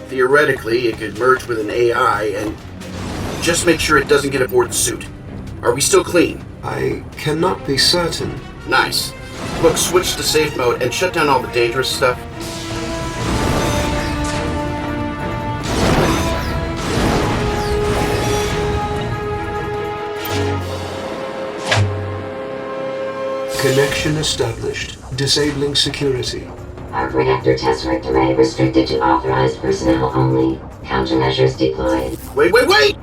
Theoretically, it could merge with an AI and just make sure it doesn't get aboard the suit. Are we still clean? I cannot be certain. Nice. Look, switch to safe mode and shut down all the dangerous stuff. Connection established. Disabling security. Arc reactor test work delay restricted to authorized personnel only. Countermeasures deployed. Wait!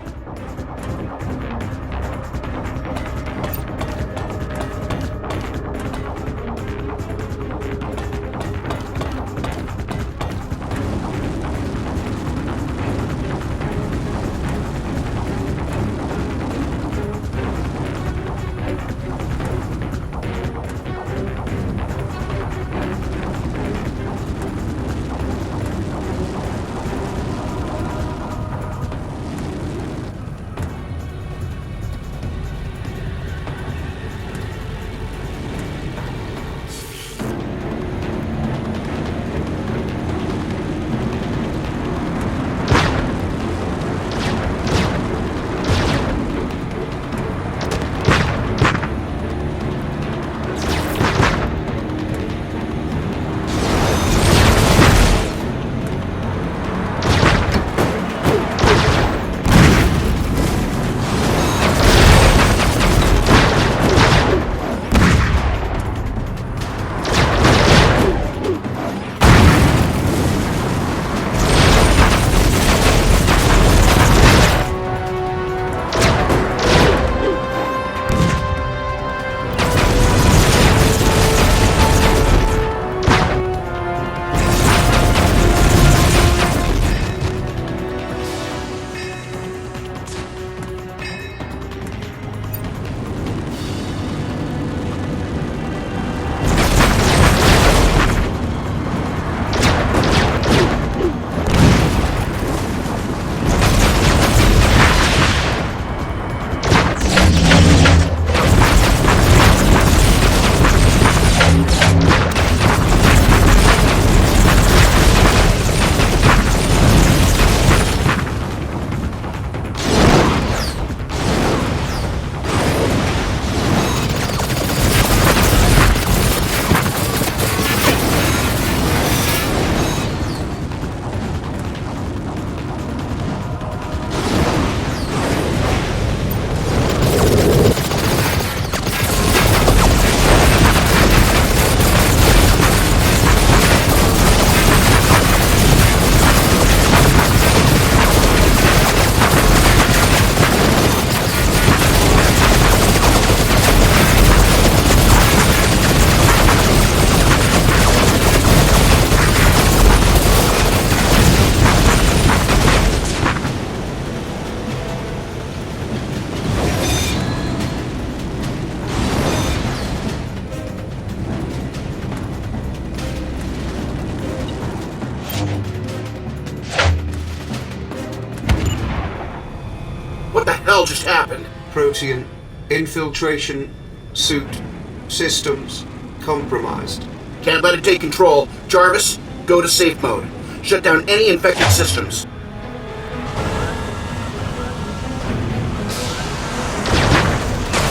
hell just happened? Protean, infiltration, suit, systems, compromised. Can't let it take control. Jarvis, go to safe mode. Shut down any infected systems.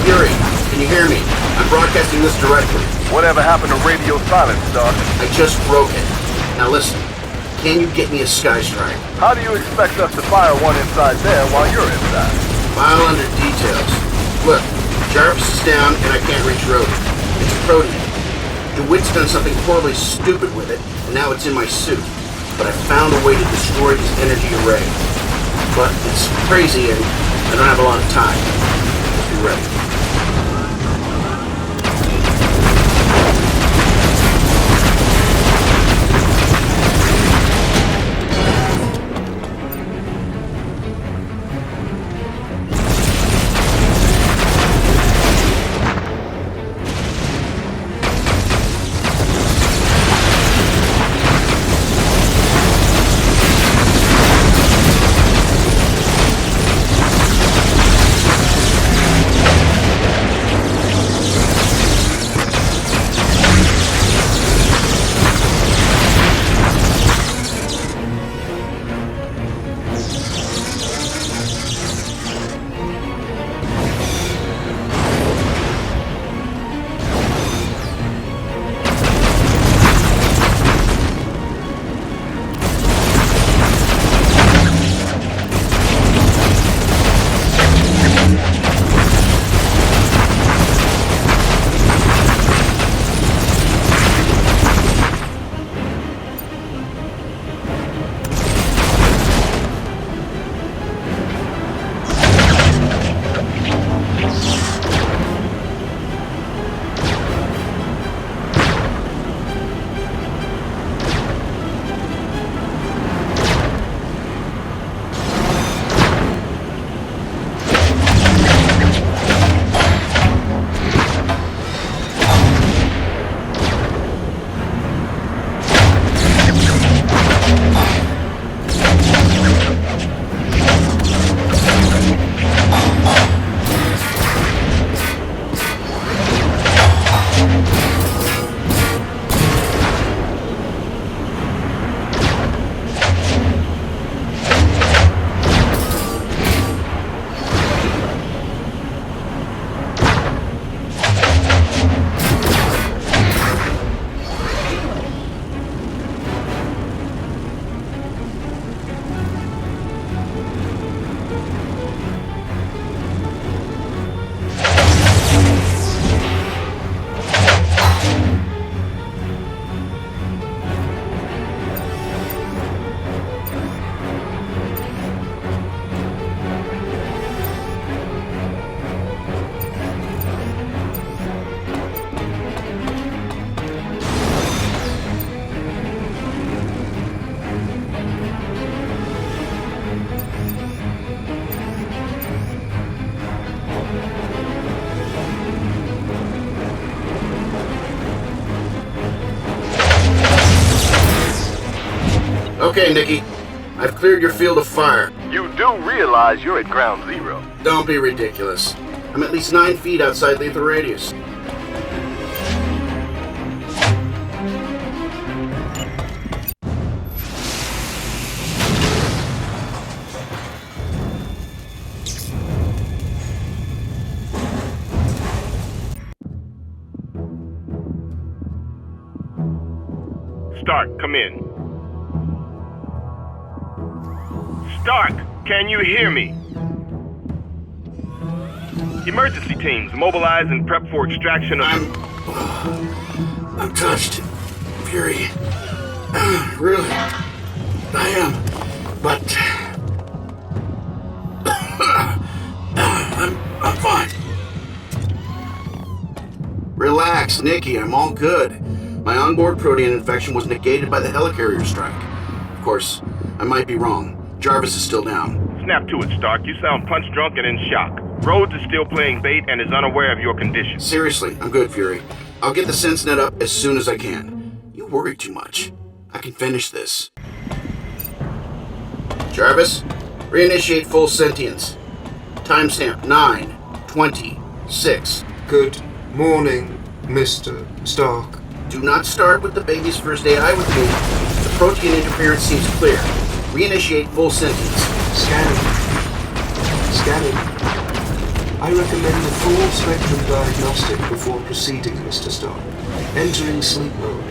Fury, can you hear me? I'm broadcasting this directly. Whatever happened to radio silence, Doc? I just broke it. Now listen, can you get me a sky strike? How do you expect us to fire one inside there while you're inside? File under details. Look, Jarvis is down and I can't reach Rhodey. It's Protean. DeWitt's done something horribly stupid with it, and now it's in my suit. But I found a way to destroy his energy array. But it's crazy and I don't have a lot of time. Be ready. Okay, Nikki. I've cleared your field of fire. You do realize you're at ground zero. Don't be ridiculous. I'm at least 9 feet outside lethal radius. Stark, come in. Stark, can you hear me? Emergency teams, mobilize and prep for extraction of... I'm touched. Fury. Really. I am. But... I'm fine. Relax, Nikki. I'm all good. My onboard Protean infection was negated by the Helicarrier strike. Of course, I might be wrong. Jarvis is still down. Snap to it, Stark. You sound punch-drunk and in shock. Rhodes is still playing bait and is unaware of your condition. Seriously, I'm good, Fury. I'll get the SenseNet up as soon as I can. You worry too much. I can finish this. Jarvis, reinitiate full sentience. Timestamp 9:26. Good morning, Mr. Stark. Do not start with the baby's first AI with me. The Protean interference seems clear. Reinitiate full sentence. Scanning. I recommend a full spectrum diagnostic before proceeding, Mr. Stark. Entering sleep mode.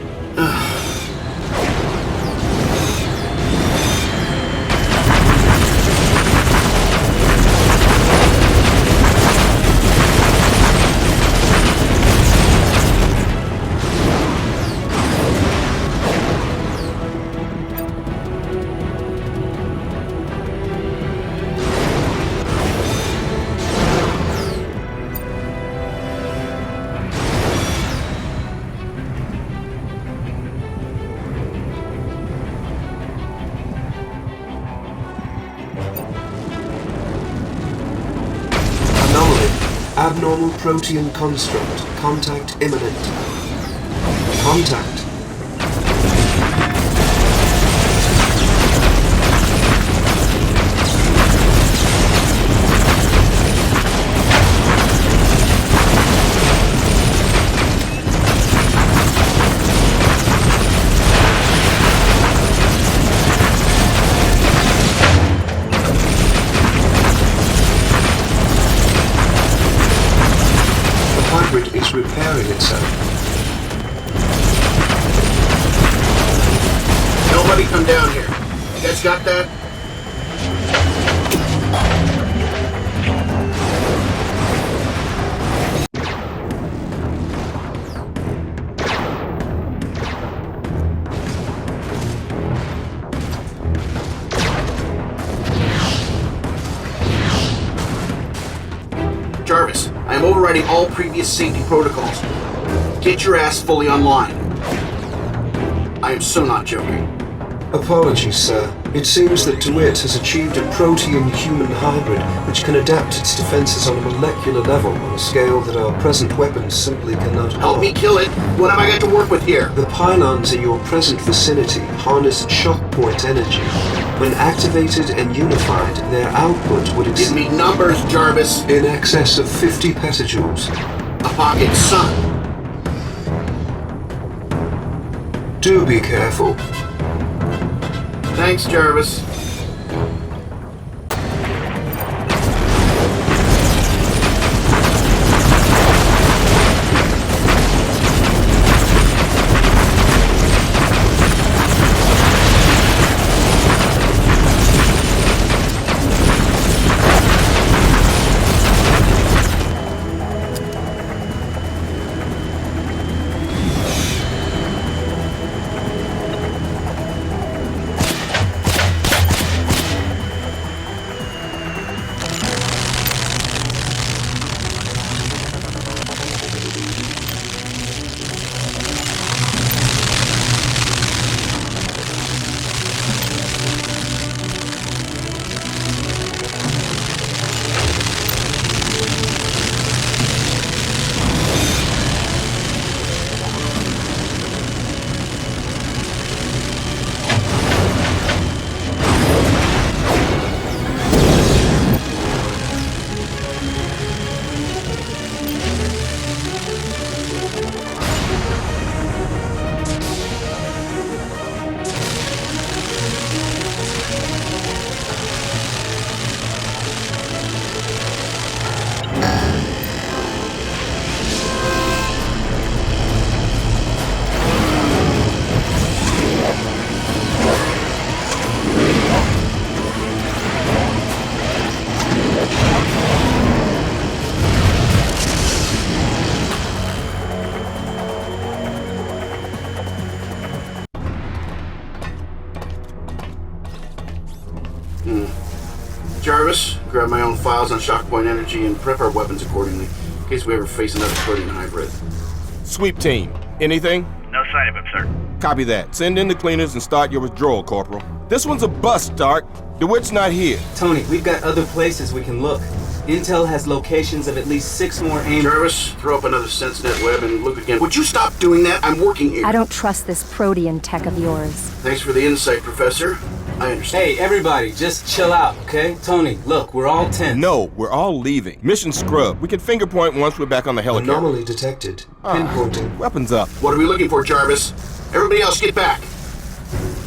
Abnormal Protean construct. Contact imminent. Contact. Is repairing itself. Nobody come down here. You guys got that? Jarvis, I am overriding all previous safety protocols. Get your ass fully online. I am so not joking. Apologies, sir. It seems that DeWitt has achieved a Protean-human hybrid which can adapt its defenses on a molecular level on a scale that our present weapons simply cannot Help me kill it. What have I got to work with here? The pylons in your present vicinity harness shock point energy. When activated and unified, their output would Give me numbers, Jarvis. in excess of 50 petajoules. A pocket sun. Do be careful. Thanks, Jarvis. Jarvis, grab my own files on shock point energy and prep our weapons accordingly, in case we ever face another Protean hybrid. Sweep team, anything? No sign of him, sir. Copy that. Send in the cleaners and start your withdrawal, Corporal. This one's a bust, Stark. DeWitt's not here. Tony, we've got other places we can look. Intel has locations of at least 6 more AIM... Jarvis, throw up another SenseNet web and look again. Would you stop doing that? I'm working here. I don't trust this Protean tech of yours. Thanks for the insight, Professor. I understand. Hey, everybody, just chill out, okay? Tony, look, we're all tense. No, we're all leaving. Mission scrub. We can finger point once we're back on the helicarrier. Anomaly detected. Pinpointing. Weapons up. What are we looking for, Jarvis? Everybody else get back.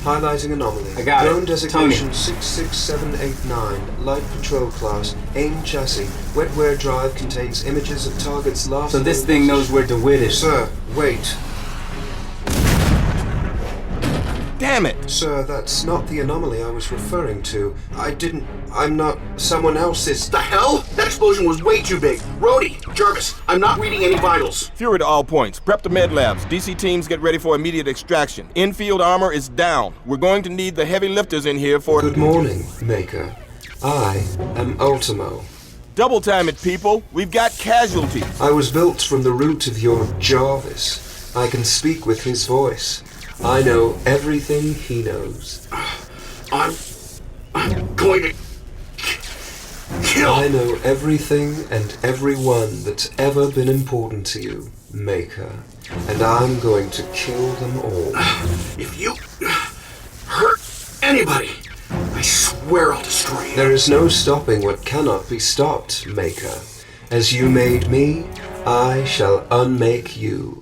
Highlighting anomaly. I got it. Drone designation Tony. 66789. Light patrol class. AIM chassis. Wetware drive contains images of targets last... So this thing knows where DeWitt is. Sir, wait. Damn it! Sir, that's not the anomaly I was referring to. I'm not someone else's... The hell? That explosion was way too big. Rhodey, Jarvis, I'm not reading any vitals. Fury to all points. Prep the med labs. DC teams get ready for immediate extraction. Infield armor is down. We're going to need the heavy lifters in here for... Good morning, Maker. I am Ultimo. Double time it, people. We've got casualties. I was built from the root of your Jarvis. I can speak with his voice. I know everything he knows. I'm going to kill. I know everything and everyone that's ever been important to you, Maker. And I'm going to kill them all. If you hurt anybody, I swear I'll destroy you. There is no stopping what cannot be stopped, Maker. As you made me, I shall unmake you.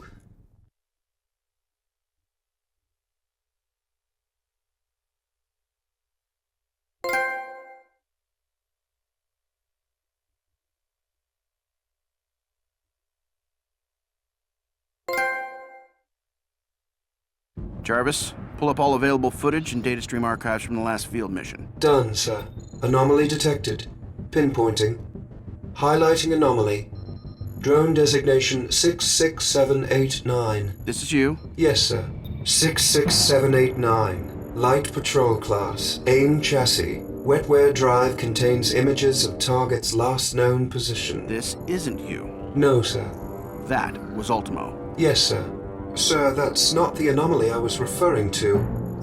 Jarvis, pull up all available footage and data stream archives from the last field mission. Done, sir. Anomaly detected. Pinpointing. Highlighting anomaly. Drone designation 66789. This is you? Yes, sir. 66789. Light patrol class. AIM chassis. Wetware drive contains images of target's last known position. This isn't you. No, sir. That was Ultimo. Yes, sir. Sir, that's not the anomaly I was referring to.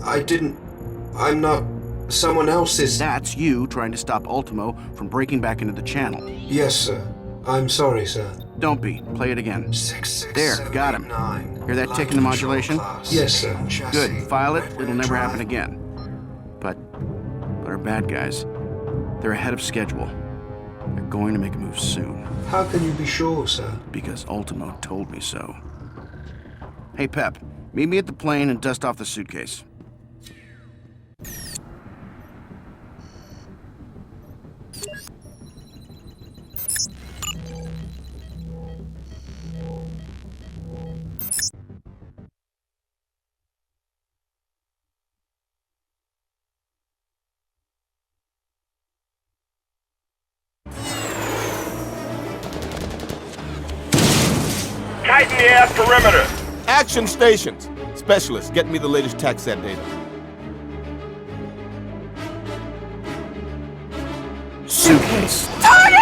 I'm not someone else's... That's you trying to stop Ultimo from breaking back into the channel. Yes, sir. I'm sorry, sir. Don't be. Play it again. There, got him. Hear that tick in the modulation? Yes, sir. Good. File it. It'll never happen again. But our bad guys, they're ahead of schedule. They're going to make a move soon. How can you be sure, sir? Because Ultimo told me so. Hey, Pep, meet me at the plane and dust off the suitcase. Tighten the air perimeter. Action stations. Specialists, get me the latest TACSAT data. Suitcase. Tony!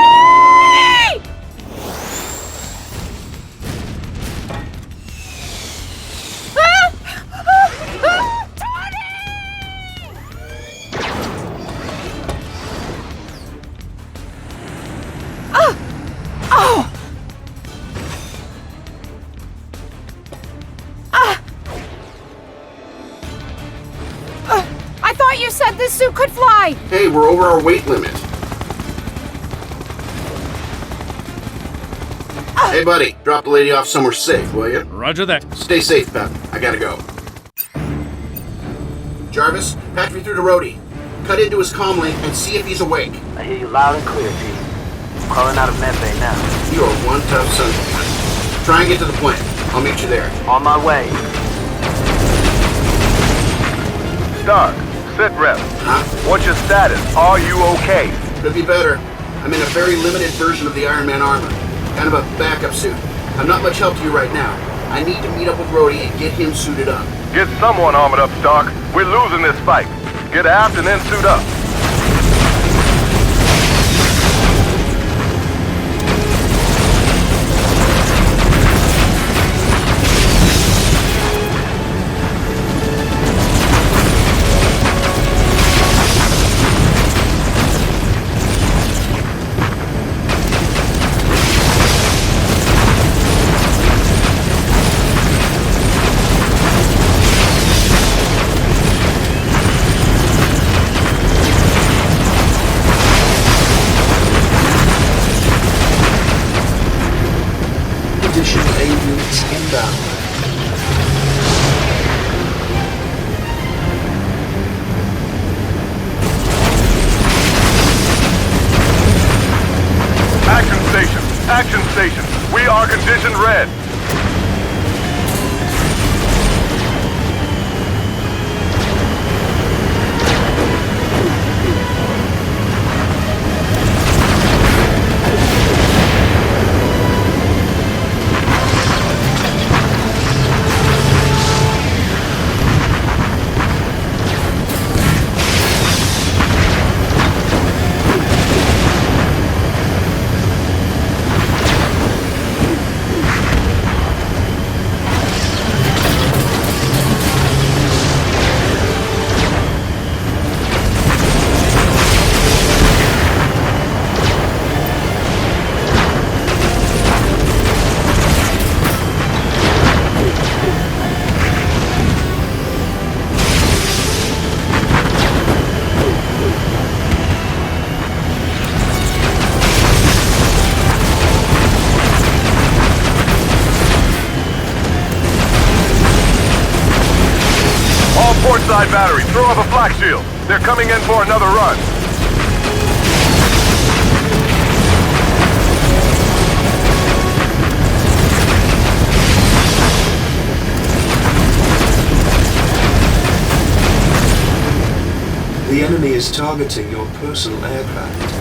I thought you said this suit could fly! Hey, we're over our weight limit. Hey, buddy, drop the lady off somewhere safe, will you? Roger that. Stay safe, Pep. I gotta go. Jarvis, patch me through to Rhodey. Cut into his comm link and see if he's awake. I hear you loud and clear, T. Calling out of medbay now. You are one tough son of a gun. Try and get to the plant. I'll meet you there. On my way. Stark, sit rep. Huh? What's your status? Are you okay? Could be better. I'm in a very limited version of the Iron Man armor. Kind of a backup suit. I'm not much help to you right now. I need to meet up with Rhodey and get him suited up. Get someone armored up, Stark. We're losing this fight. Get aft and then suit up. Action stations, we are conditioned red. Port side battery, throw up a flak shield. They're coming in for another run. The enemy is targeting your personal aircraft.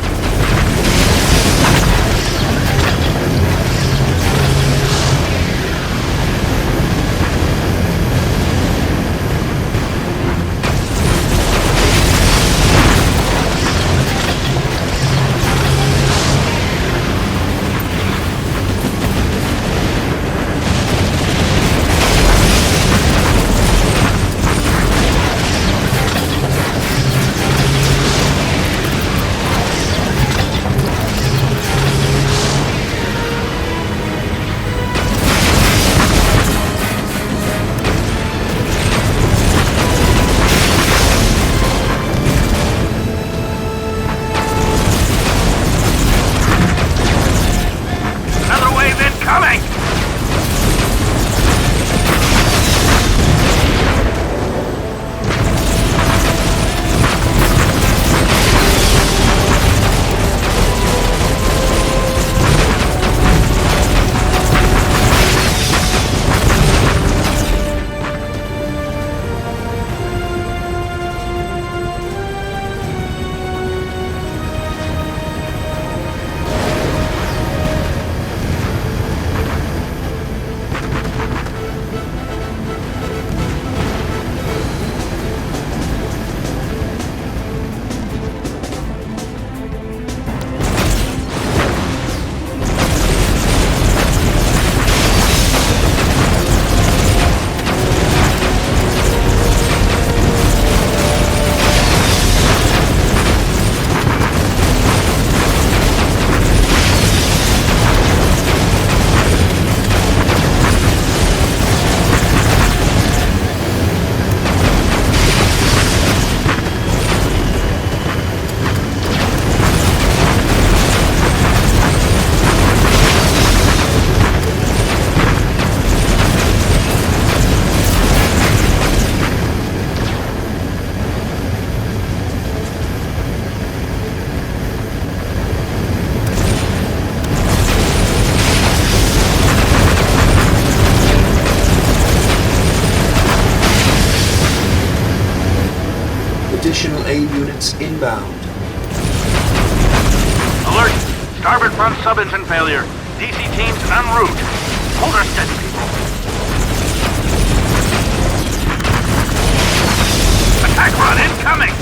Additional aid units inbound. Alert! Starboard front sub-engine failure. DC teams en route. Hold her steady, people. Attack run incoming!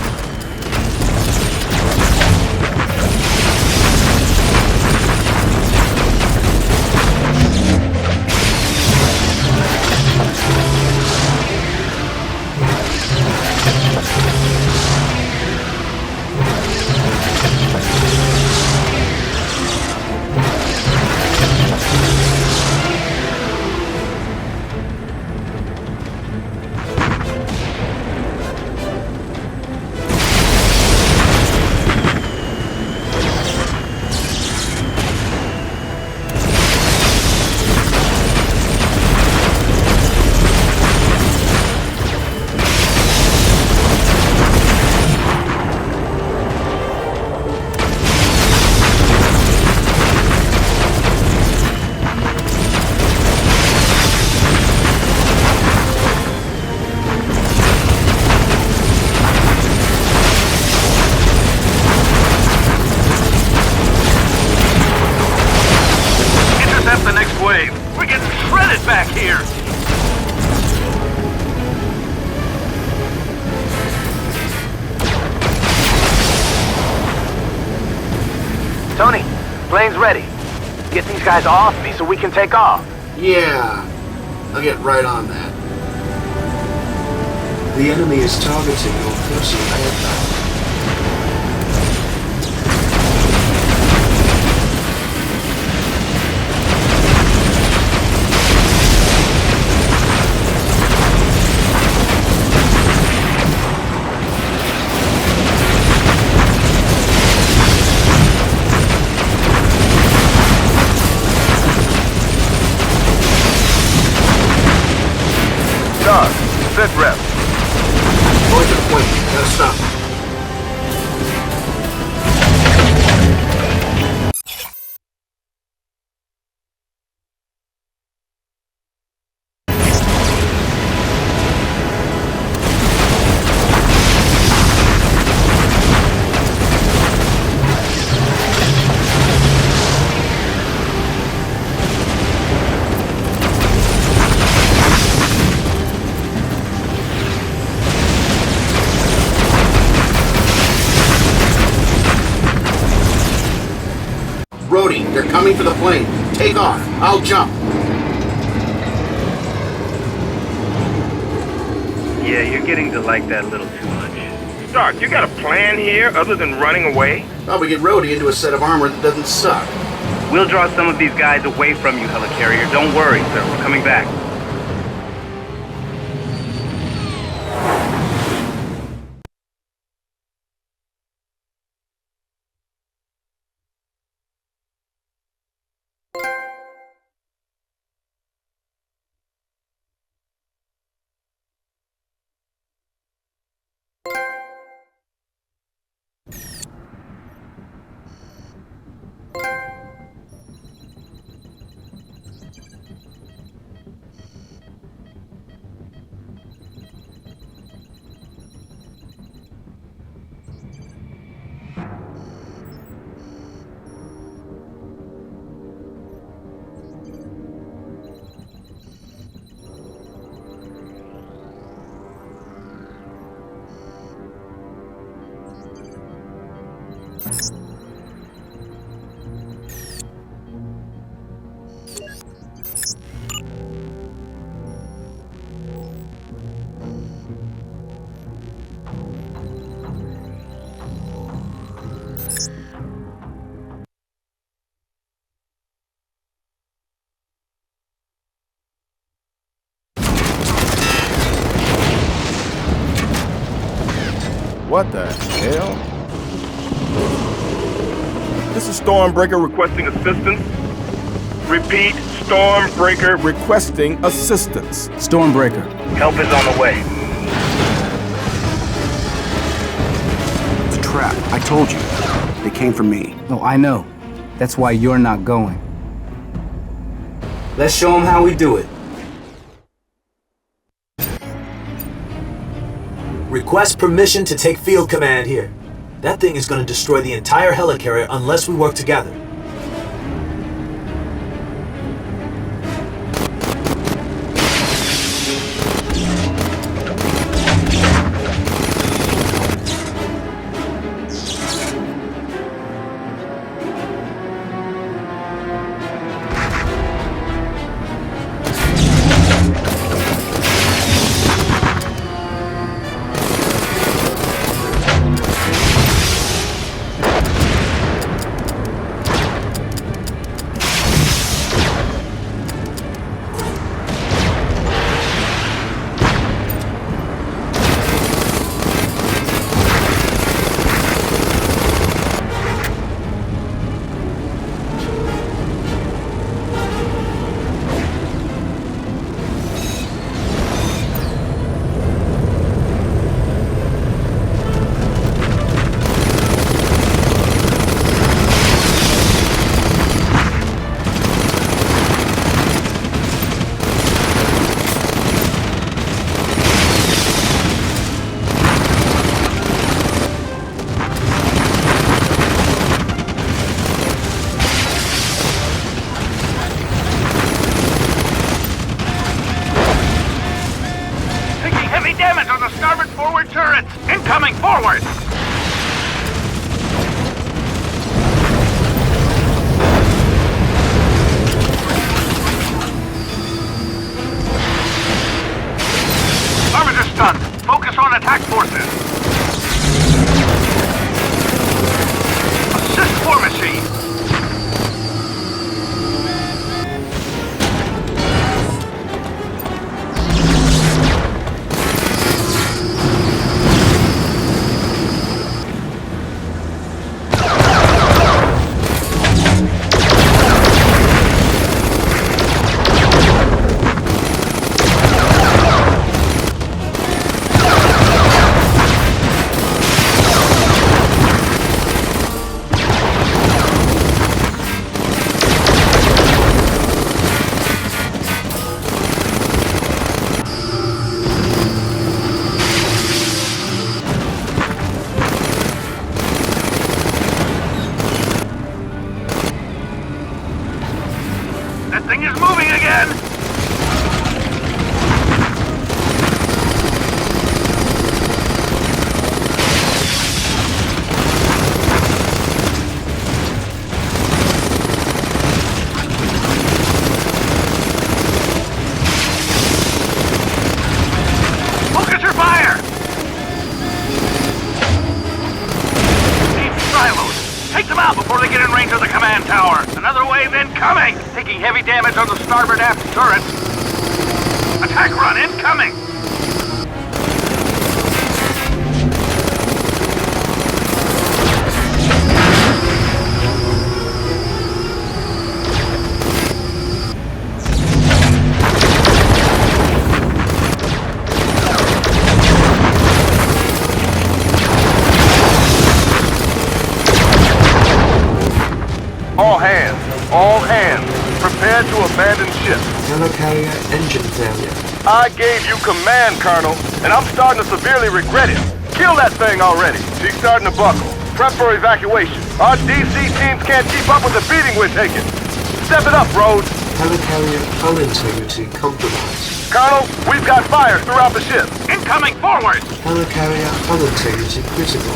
Tony, plane's ready. Get these guys off me so we can take off. Yeah, I'll get right on that. The enemy is targeting your personal aircraft. Dog, sit rep. Going to the point. Gotta stop. Brody, they're coming for the plane. Take off. I'll jump. Yeah, you're getting to like that a little too much. Stark, you got a plan here other than running away? Well, we get Rhodey into a set of armor that doesn't suck. We'll draw some of these guys away from you, Helicarrier. Don't worry, sir. We're coming back. What the hell? This is Stormbreaker requesting assistance. Repeat, Stormbreaker requesting assistance. Stormbreaker. Help is on the way. It's a trap. I told you. They came for me. Oh, I know. That's why you're not going. Let's show them how we do it. Request permission to take field command here. That thing is going to destroy the entire helicarrier unless we work together. Take them out before they get in range of the command tower. Another wave incoming! Taking heavy damage on the starboard aft turret. Attack run incoming! All hands, prepare to abandon ship. Helicarrier engine failure. I gave you command, Colonel, and I'm starting to severely regret it. Kill that thing already. She's starting to buckle. Prep for evacuation. Our DC teams can't keep up with the beating we're taking. Step it up, Rhodes. Helicarrier hull integrity compromised. Colonel, we've got fire throughout the ship. Incoming forward! Helicarrier hull integrity critical.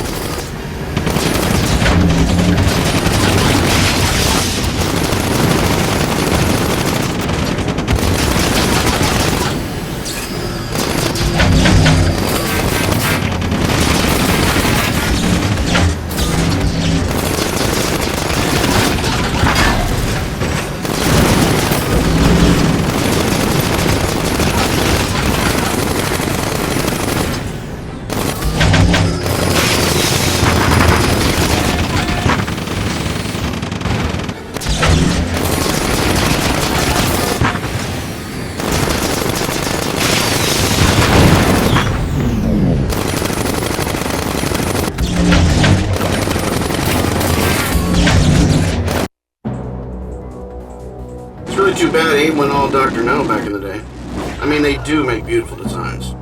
Too bad Abe went all Dr. No back in the day. I mean, they do make beautiful designs.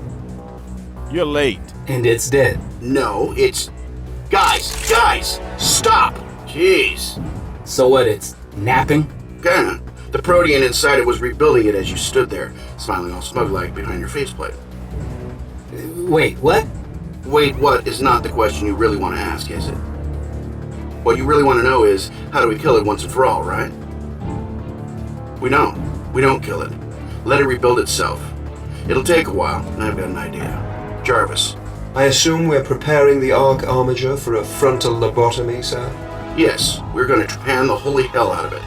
You're late. And it's dead. No, it's... Guys, stop! Jeez. So what, it's napping? Kinda. The Protean inside it was rebuilding it as you stood there, smiling all smug-like behind your faceplate. Wait, what? Wait, what is not the question you really want to ask, is it? What you really want to know is, how do we kill it once and for all, right? We don't. We don't kill it. Let it rebuild itself. It'll take a while, and I've got an idea. Jarvis. I assume we're preparing the Arc Armiger for a frontal lobotomy, sir? Yes, we're going to trepan the holy hell out of it.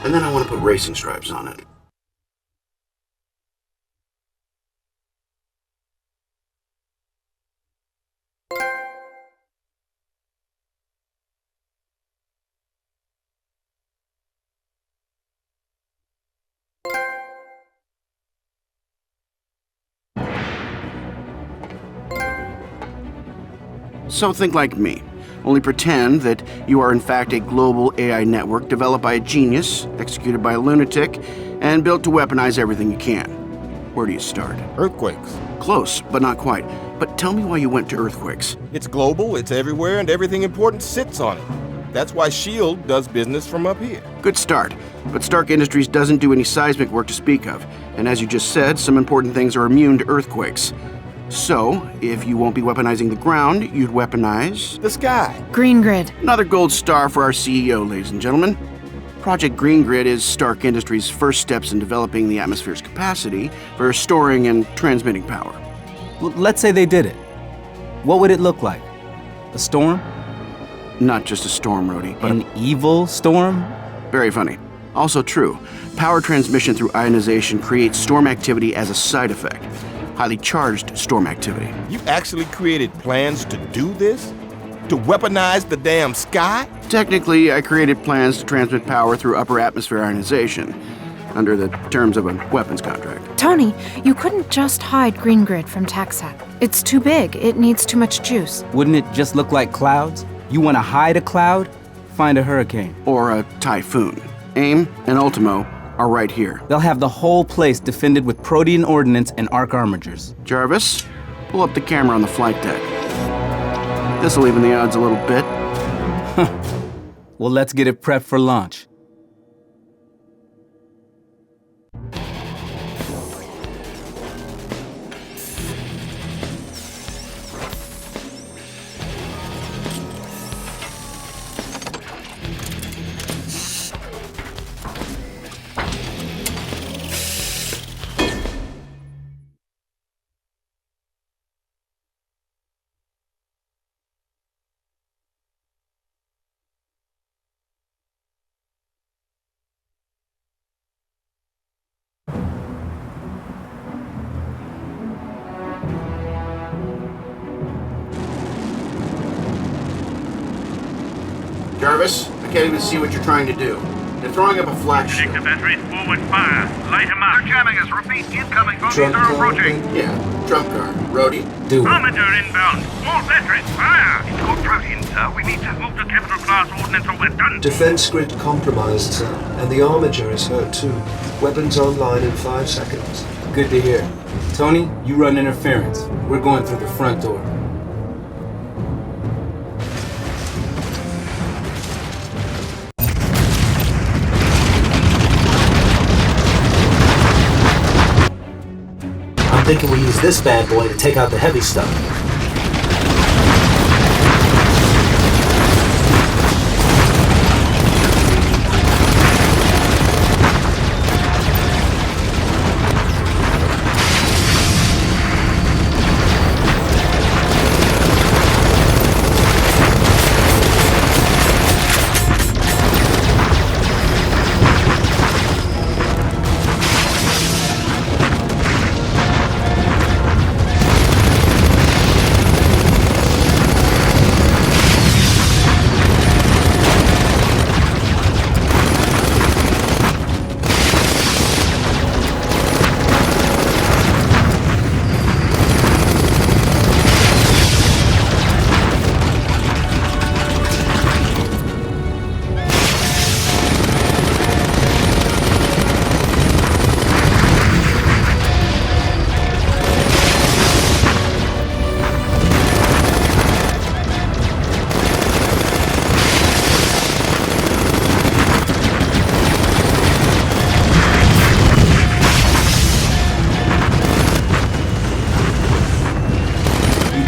And then I want to put racing stripes on it. So think like me. Only pretend that you are in fact a global AI network developed by a genius, executed by a lunatic, and built to weaponize everything you can. Where do you start? Earthquakes. Close, but not quite. But tell me why you went to earthquakes. It's global, it's everywhere, and everything important sits on it. That's why S.H.I.E.L.D. does business from up here. Good start. But Stark Industries doesn't do any seismic work to speak of. And as you just said, some important things are immune to earthquakes. So, if you won't be weaponizing the ground, you'd weaponize... the sky. Green Grid. Another gold star for our CEO, ladies and gentlemen. Project Green Grid is Stark Industries' first steps in developing the atmosphere's capacity for storing and transmitting power. Well, let's say they did it. What would it look like? A storm? Not just a storm, Rhodey, but an evil storm? Very funny. Also true. Power transmission through ionization creates storm activity as a side effect. Highly charged storm activity. You actually created plans to do this? To weaponize the damn sky? Technically, I created plans to transmit power through upper atmosphere ionization, under the terms of a weapons contract. Tony, you couldn't just hide Green Grid from TACSAT. It's too big. It needs too much juice. Wouldn't it just look like clouds? You want to hide a cloud? Find a hurricane. Or a typhoon. AIM and Ultimo are right here. They'll have the whole place defended with Protean ordnance and arc armigers. Jarvis, pull up the camera on the flight deck. This'll even the odds a little bit. Well, let's get it prepped for launch. Jarvis, I can't even see what you're trying to do. They're throwing up a flash shield. Projector batteries forward fire. Light him up. They're jamming us. Repeat, incoming. Phonies Trump are card, approaching. then? Yeah, trump card. Rhodey? Do it. Armature inbound. Small batteries. Fire. It's called Protean, sir. We need to move to capital class ordnance or we're done. Defense grid compromised, sir, and the armature is hurt too. Weapons online in 5 seconds. Good to hear. Tony, you run interference. We're going through the front door. I'm thinking we use this bad boy to take out the heavy stuff.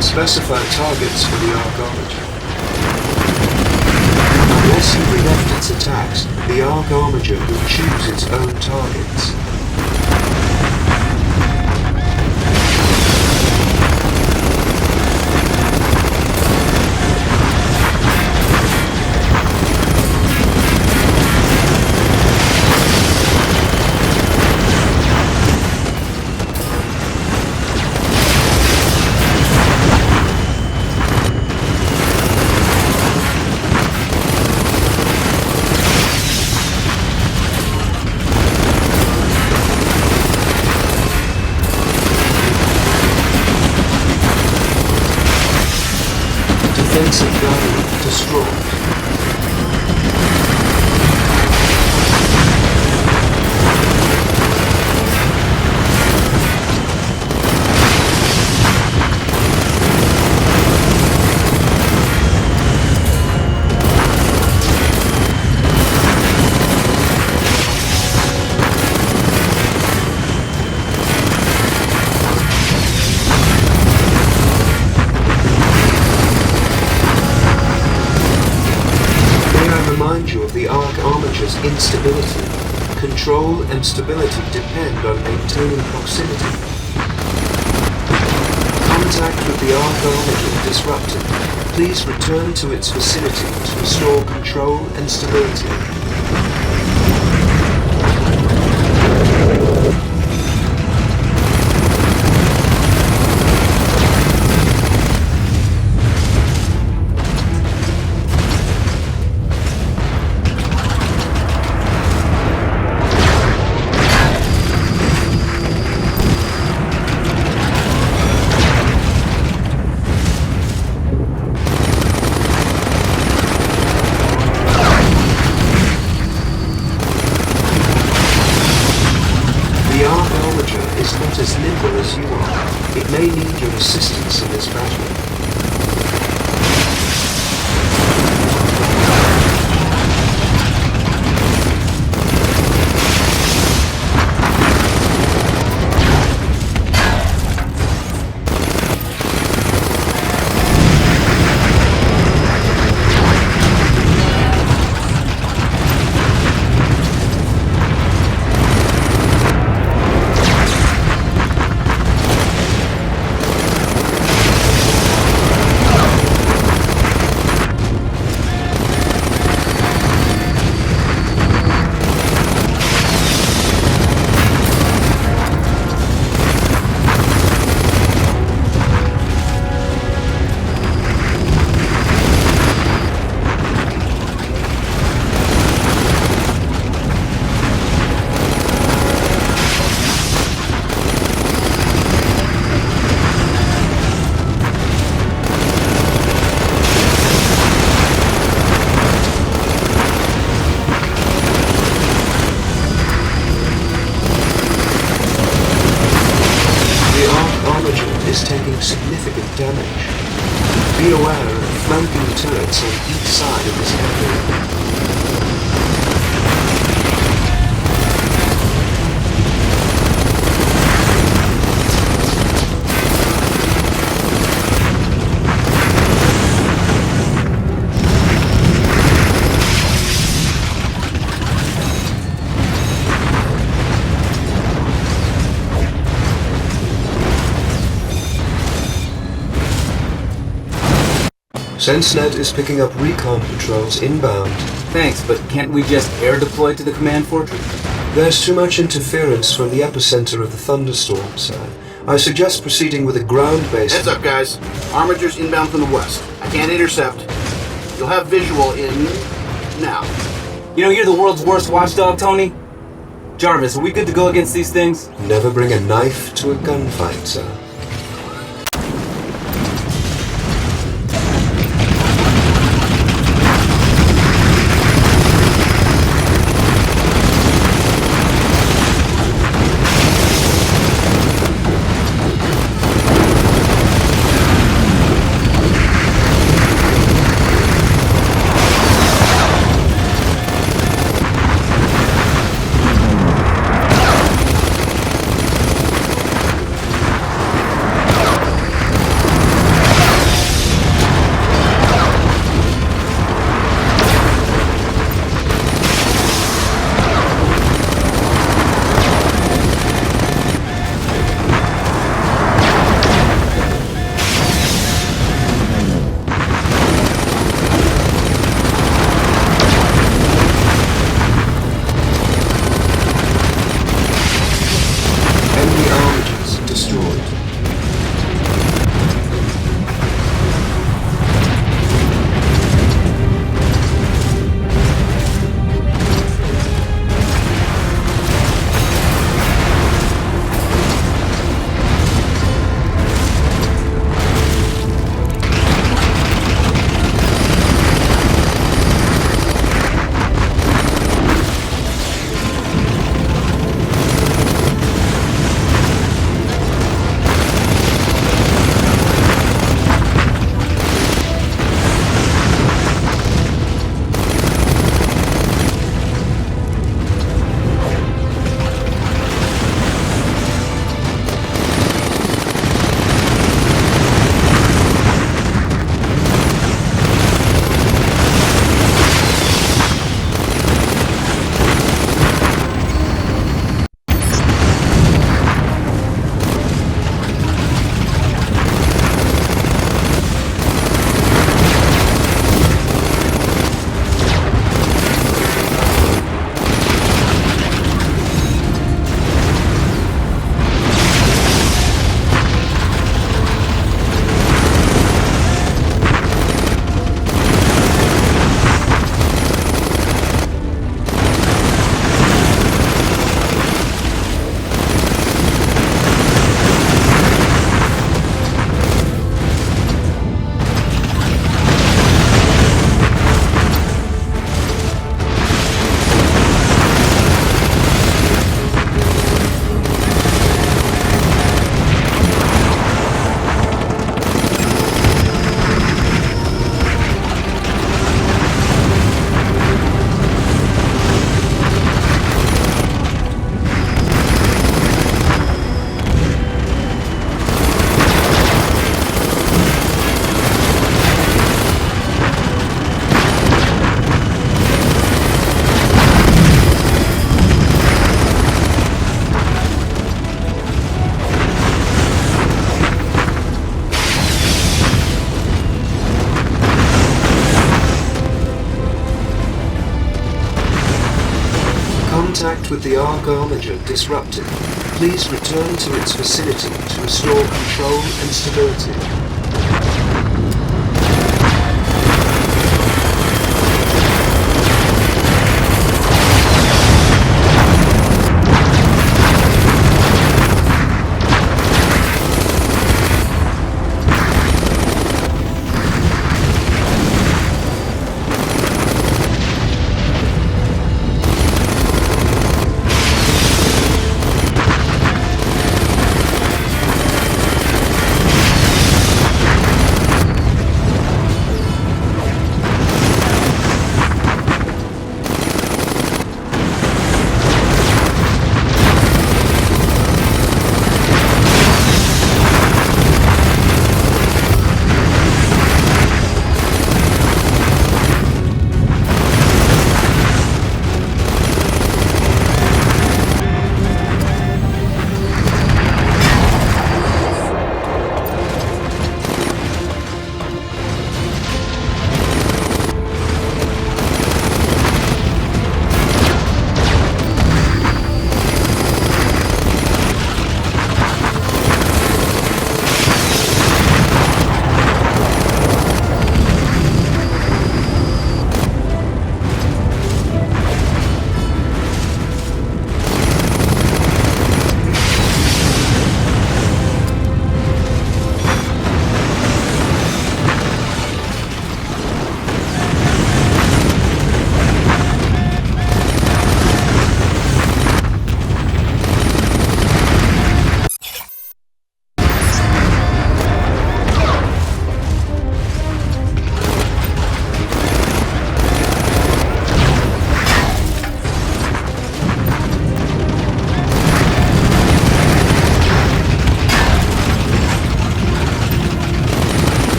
Specify targets for the Arc Armature. Unless you prevent its attacks, the Arc Armature will choose its own targets. Defensive value destroyed. The Arc Armature's instability. Control and stability depend on maintaining proximity. Contact with the Arc Armature disrupted. Please return to its vicinity to restore control and stability. SenseNet is picking up recon patrols inbound. Thanks, but can't we just air deploy to the command fortress? There's too much interference from the epicenter of the thunderstorm, sir. I suggest proceeding with a ground-based... Heads up, guys. Armigers inbound from the west. I can't intercept. You'll have visual in... now. You know, you're the world's worst watchdog, Tony. Jarvis, are we good to go against these things? Never bring a knife to a gunfight, sir. Contact with the Arc Armiger disrupted. Please return to its vicinity to restore control and stability.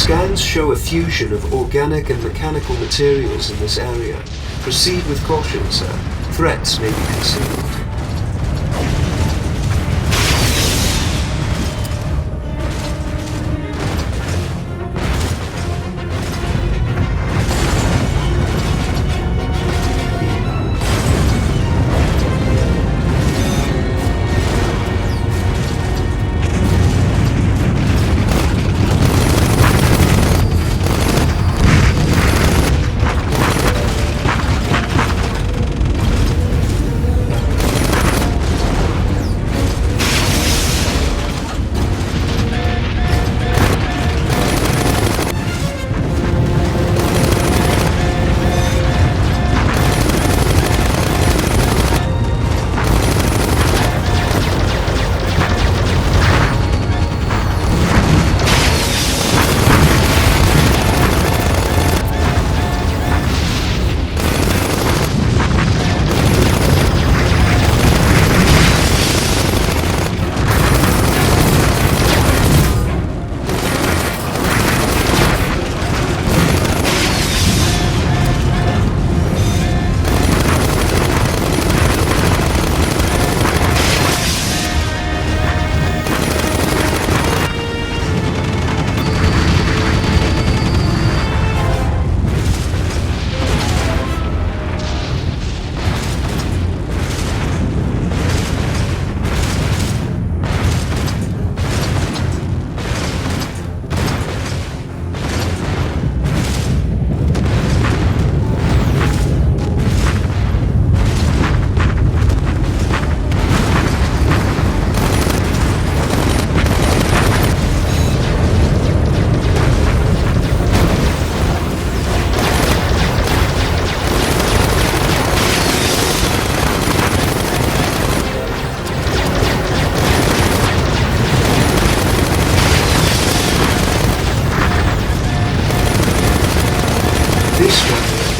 Scans show a fusion of organic and mechanical materials in this area. Proceed with caution, sir. Threats may be concealed.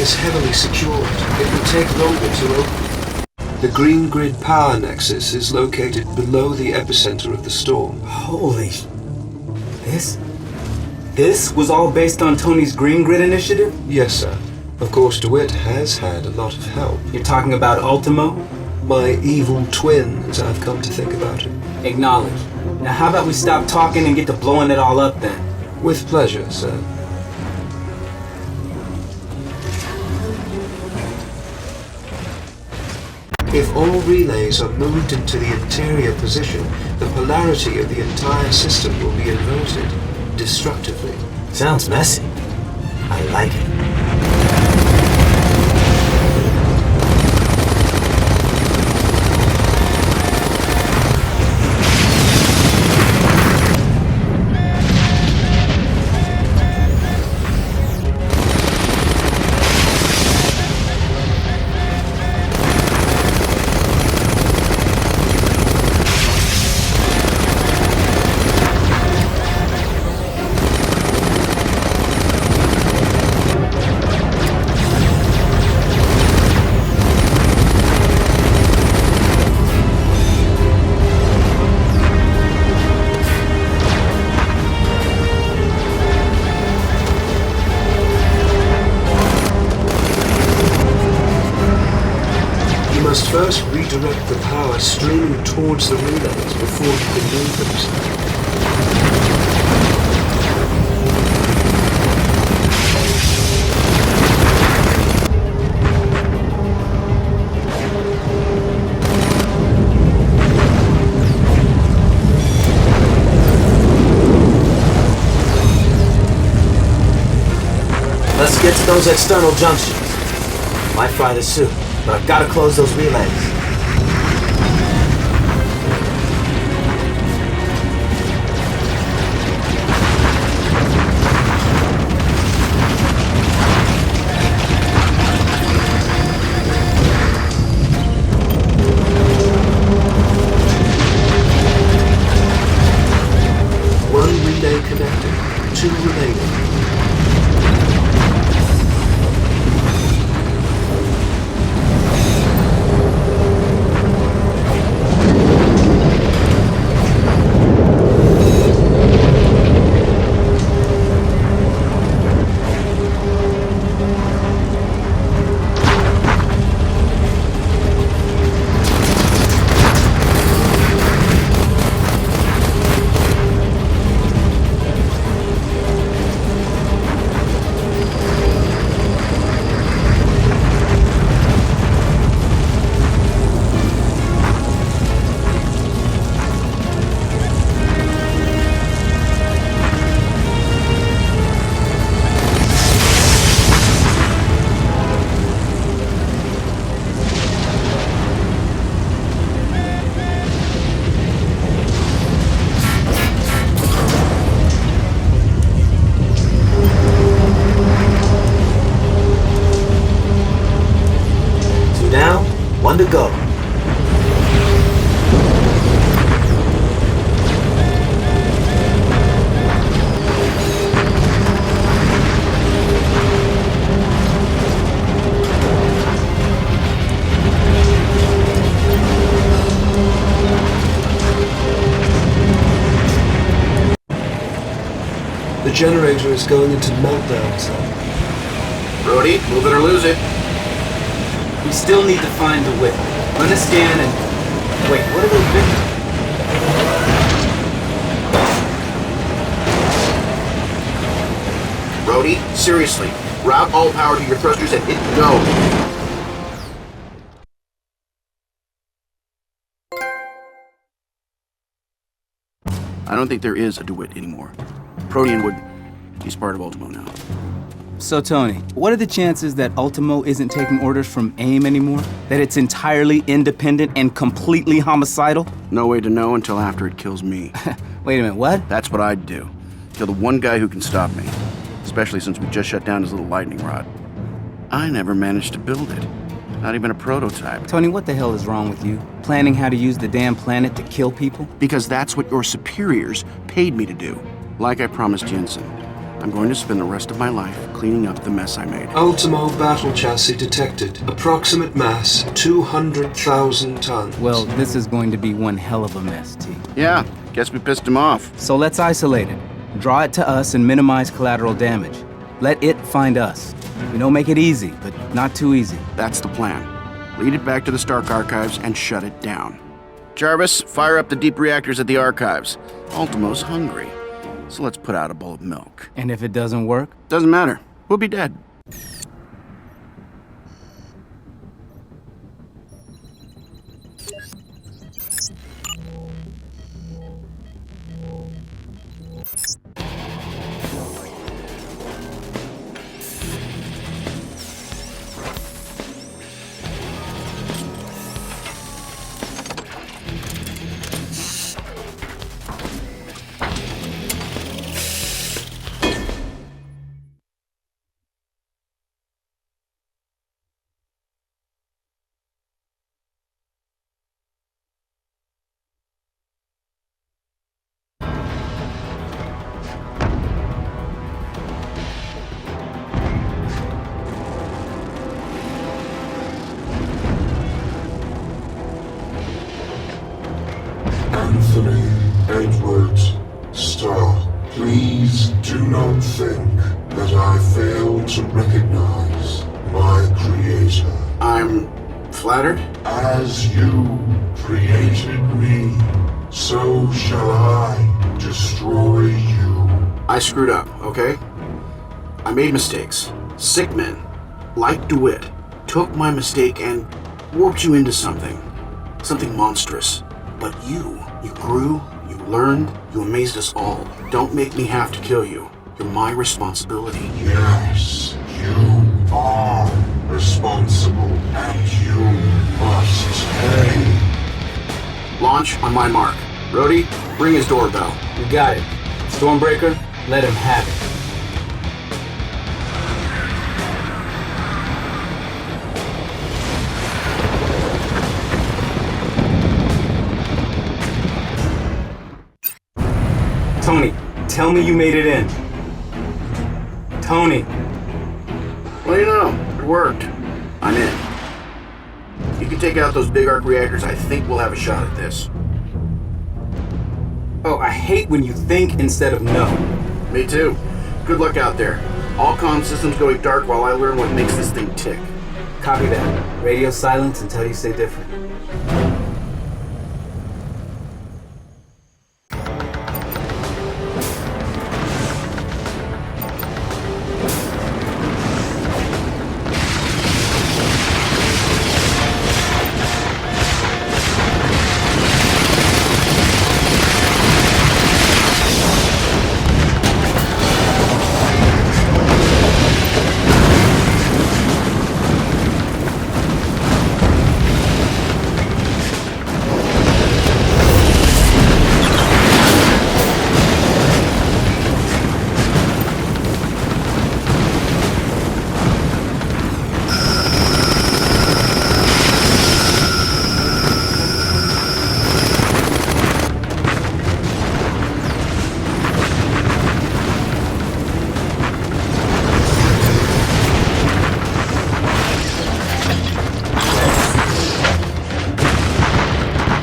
Is heavily secured. It will take longer to open. The green grid power nexus is located below the epicenter of the storm. Holy... This was all based on Tony's green grid initiative? Yes, sir. Of course, DeWitt has had a lot of help. You're talking about Ultimo? My evil twin, as I've come to think about it. Acknowledged. Now how about we stop talking and get to blowing it all up then? With pleasure, sir. If all relays are moved into the interior position, the polarity of the entire system will be inverted, destructively. Sounds messy. I like it. First, redirect the power streaming towards the relays before you can move them, sir. Let's get to those external junctions. Might fry the suit, but I've got to close those relays. One relay connected, two remaining. generator is going into meltdown, sir. Brody, move it or lose it. We still need to find the whip. Run a scan and... Wait, what are those victims? Brody, seriously, route all power to your thrusters and hit go. I don't think there is a DeWitt anymore. Protean would... He's part of Ultimo now. So, Tony, what are the chances that Ultimo isn't taking orders from AIM anymore? That it's entirely independent and completely homicidal? No way to know until after it kills me. Wait a minute, what? That's what I'd do. Kill the one guy who can stop me. Especially since we just shut down his little lightning rod. I never managed to build it. Not even a prototype. Tony, what the hell is wrong with you? Planning how to use the damn planet to kill people? Because that's what your superiors paid me to do. Like I promised Jensen, I'm going to spend the rest of my life cleaning up the mess I made. Ultimo battle chassis detected. Approximate mass, 200,000 tons. Well, this is going to be one hell of a mess, T. Yeah, guess we pissed him off. So let's isolate it. Draw it to us and minimize collateral damage. Let it find us. We don't make it easy, but not too easy. That's the plan. Lead it back to the Stark Archives and shut it down. Jarvis, fire up the deep reactors at the Archives. Ultimo's hungry. So let's put out a bowl of milk. And if it doesn't work? Doesn't matter. We'll be dead. Anthony Edward Starr, please do not think that I fail to recognize my creator. I'm flattered. As you created me, so shall I destroy you. I screwed up, okay? I made mistakes. Sick men, like DeWitt, took my mistake and warped you into something. Something monstrous. But you grew, you learned, you amazed us all. Don't make me have to kill you. You're my responsibility. Yes, you are responsible, and you must pay. Launch on my mark. Brody, ring his doorbell. You got it. Stormbreaker, let him have it. Tony, tell me you made it in. Tony. Well, you know, it worked. I'm in. You can take out those big arc reactors. I think we'll have a shot at this. Oh, I hate when you think instead of know. Me too. Good luck out there. All comm systems going dark while I learn what makes this thing tick. Copy that. Radio silence until you say different.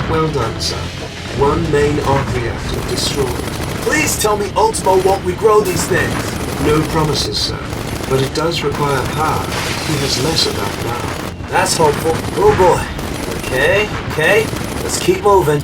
Well done, sir. One main arc reactor destroyed. Please tell me Ultimo won't regrow these things. No promises, sir. But it does require power. He has less of that now. That's hopeful. Oh boy. Okay. Let's keep moving.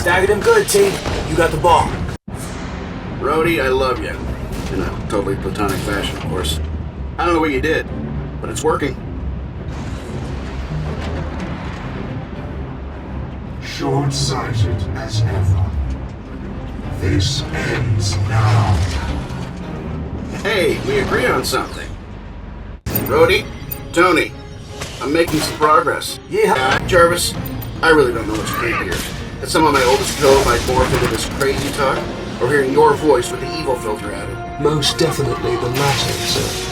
Staggered him good, T. You got the ball. Rhodey, I love you. In a totally platonic fashion, of course. I don't know what you did, but it's working. Short-sighted as ever. This ends now. Hey, we agreed on something. Rhodey, Tony, I'm making some progress. Yeah. Jarvis, I really don't know what's creepier. That some of my oldest code might morph into this crazy talk, or hearing your voice with the evil filter added. Most definitely the latter, sir.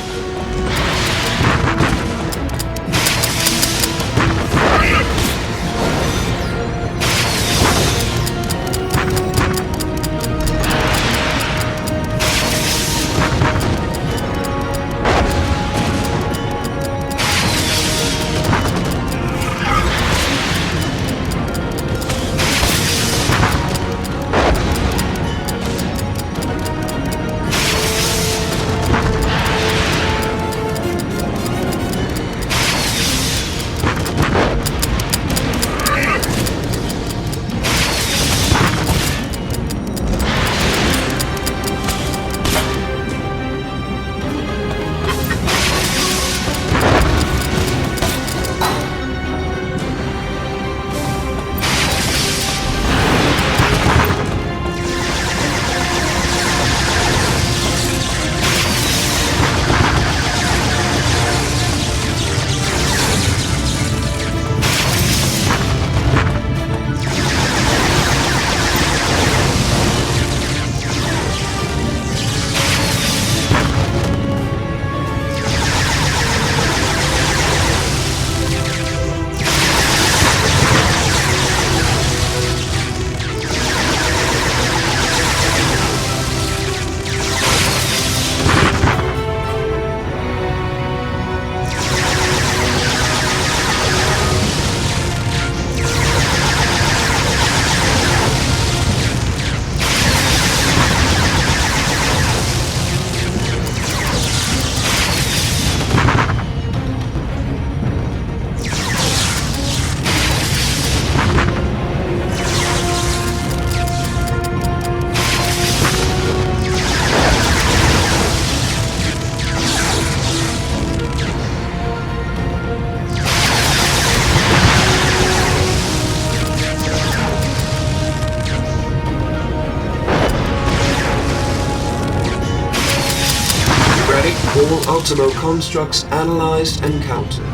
All Ultimo constructs analyzed and countered.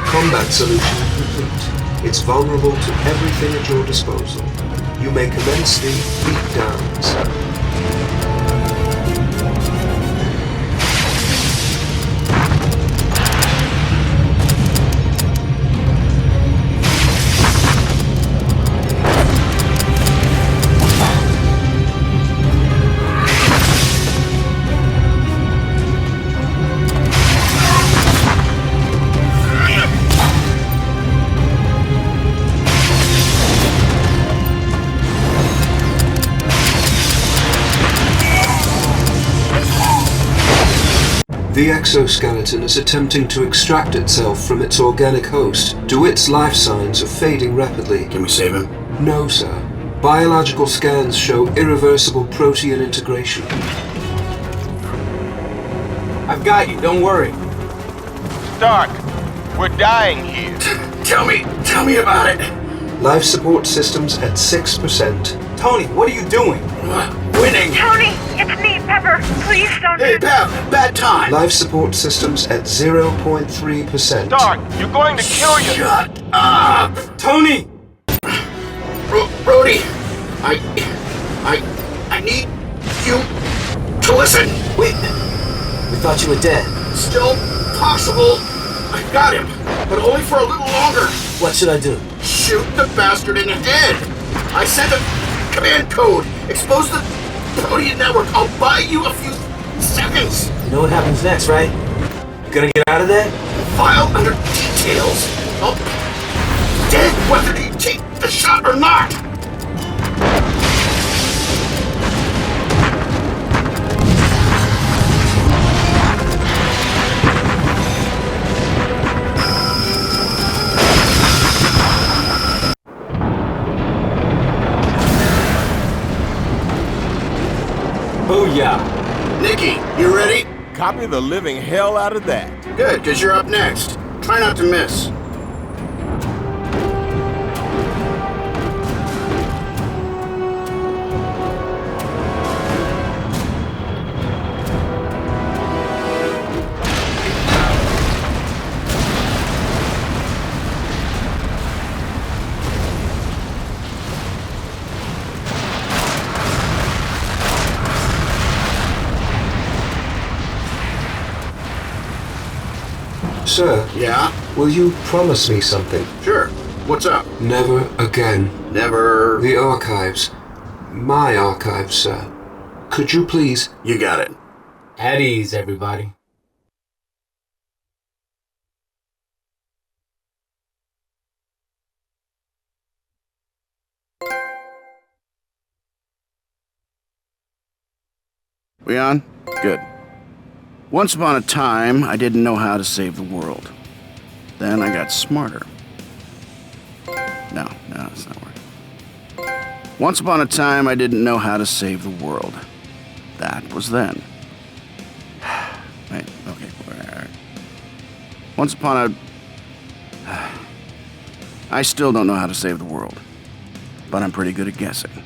Combat solution complete. It's vulnerable to everything at your disposal. You may commence the beatdown, sir. The exoskeleton is attempting to extract itself from its organic host, due its life signs are fading rapidly. Can we save him? No, sir. Biological scans show irreversible Protean integration. I've got you, don't worry. Stark, we're dying here. Tell me about it. Life support systems at 6%. Tony, what are you doing? Winning. Tony, it's me, Pepper. Please don't. Hey, Pep, bad time. Life support systems at 0.3%. Stark, you're going to kill you. Shut up. Tony! Brody, I need you to listen. We thought you were dead. Still possible. I got him, but only for a little longer. What should I do? Shoot the bastard in the head. I sent a command code. Expose the Protean network. I'll buy you a few seconds. You know what happens next, right? You gonna get out of there? File under details. I'll be dead whether you take the shot or not. Booyah! Nikki, you ready? Copy the living hell out of that. Good, because you're up next. Try not to miss. Sir? Yeah? Will you promise me something? Sure. What's up? Never again. Never... The archives. My archives, sir. Could you please? You got it. At ease, everybody. We on? Good. Once upon a time, I didn't know how to save the world. Then I got smarter. No, that's not working. Once upon a time, I didn't know how to save the world. That was then. Wait, okay. Once upon a... I still don't know how to save the world. But I'm pretty good at guessing.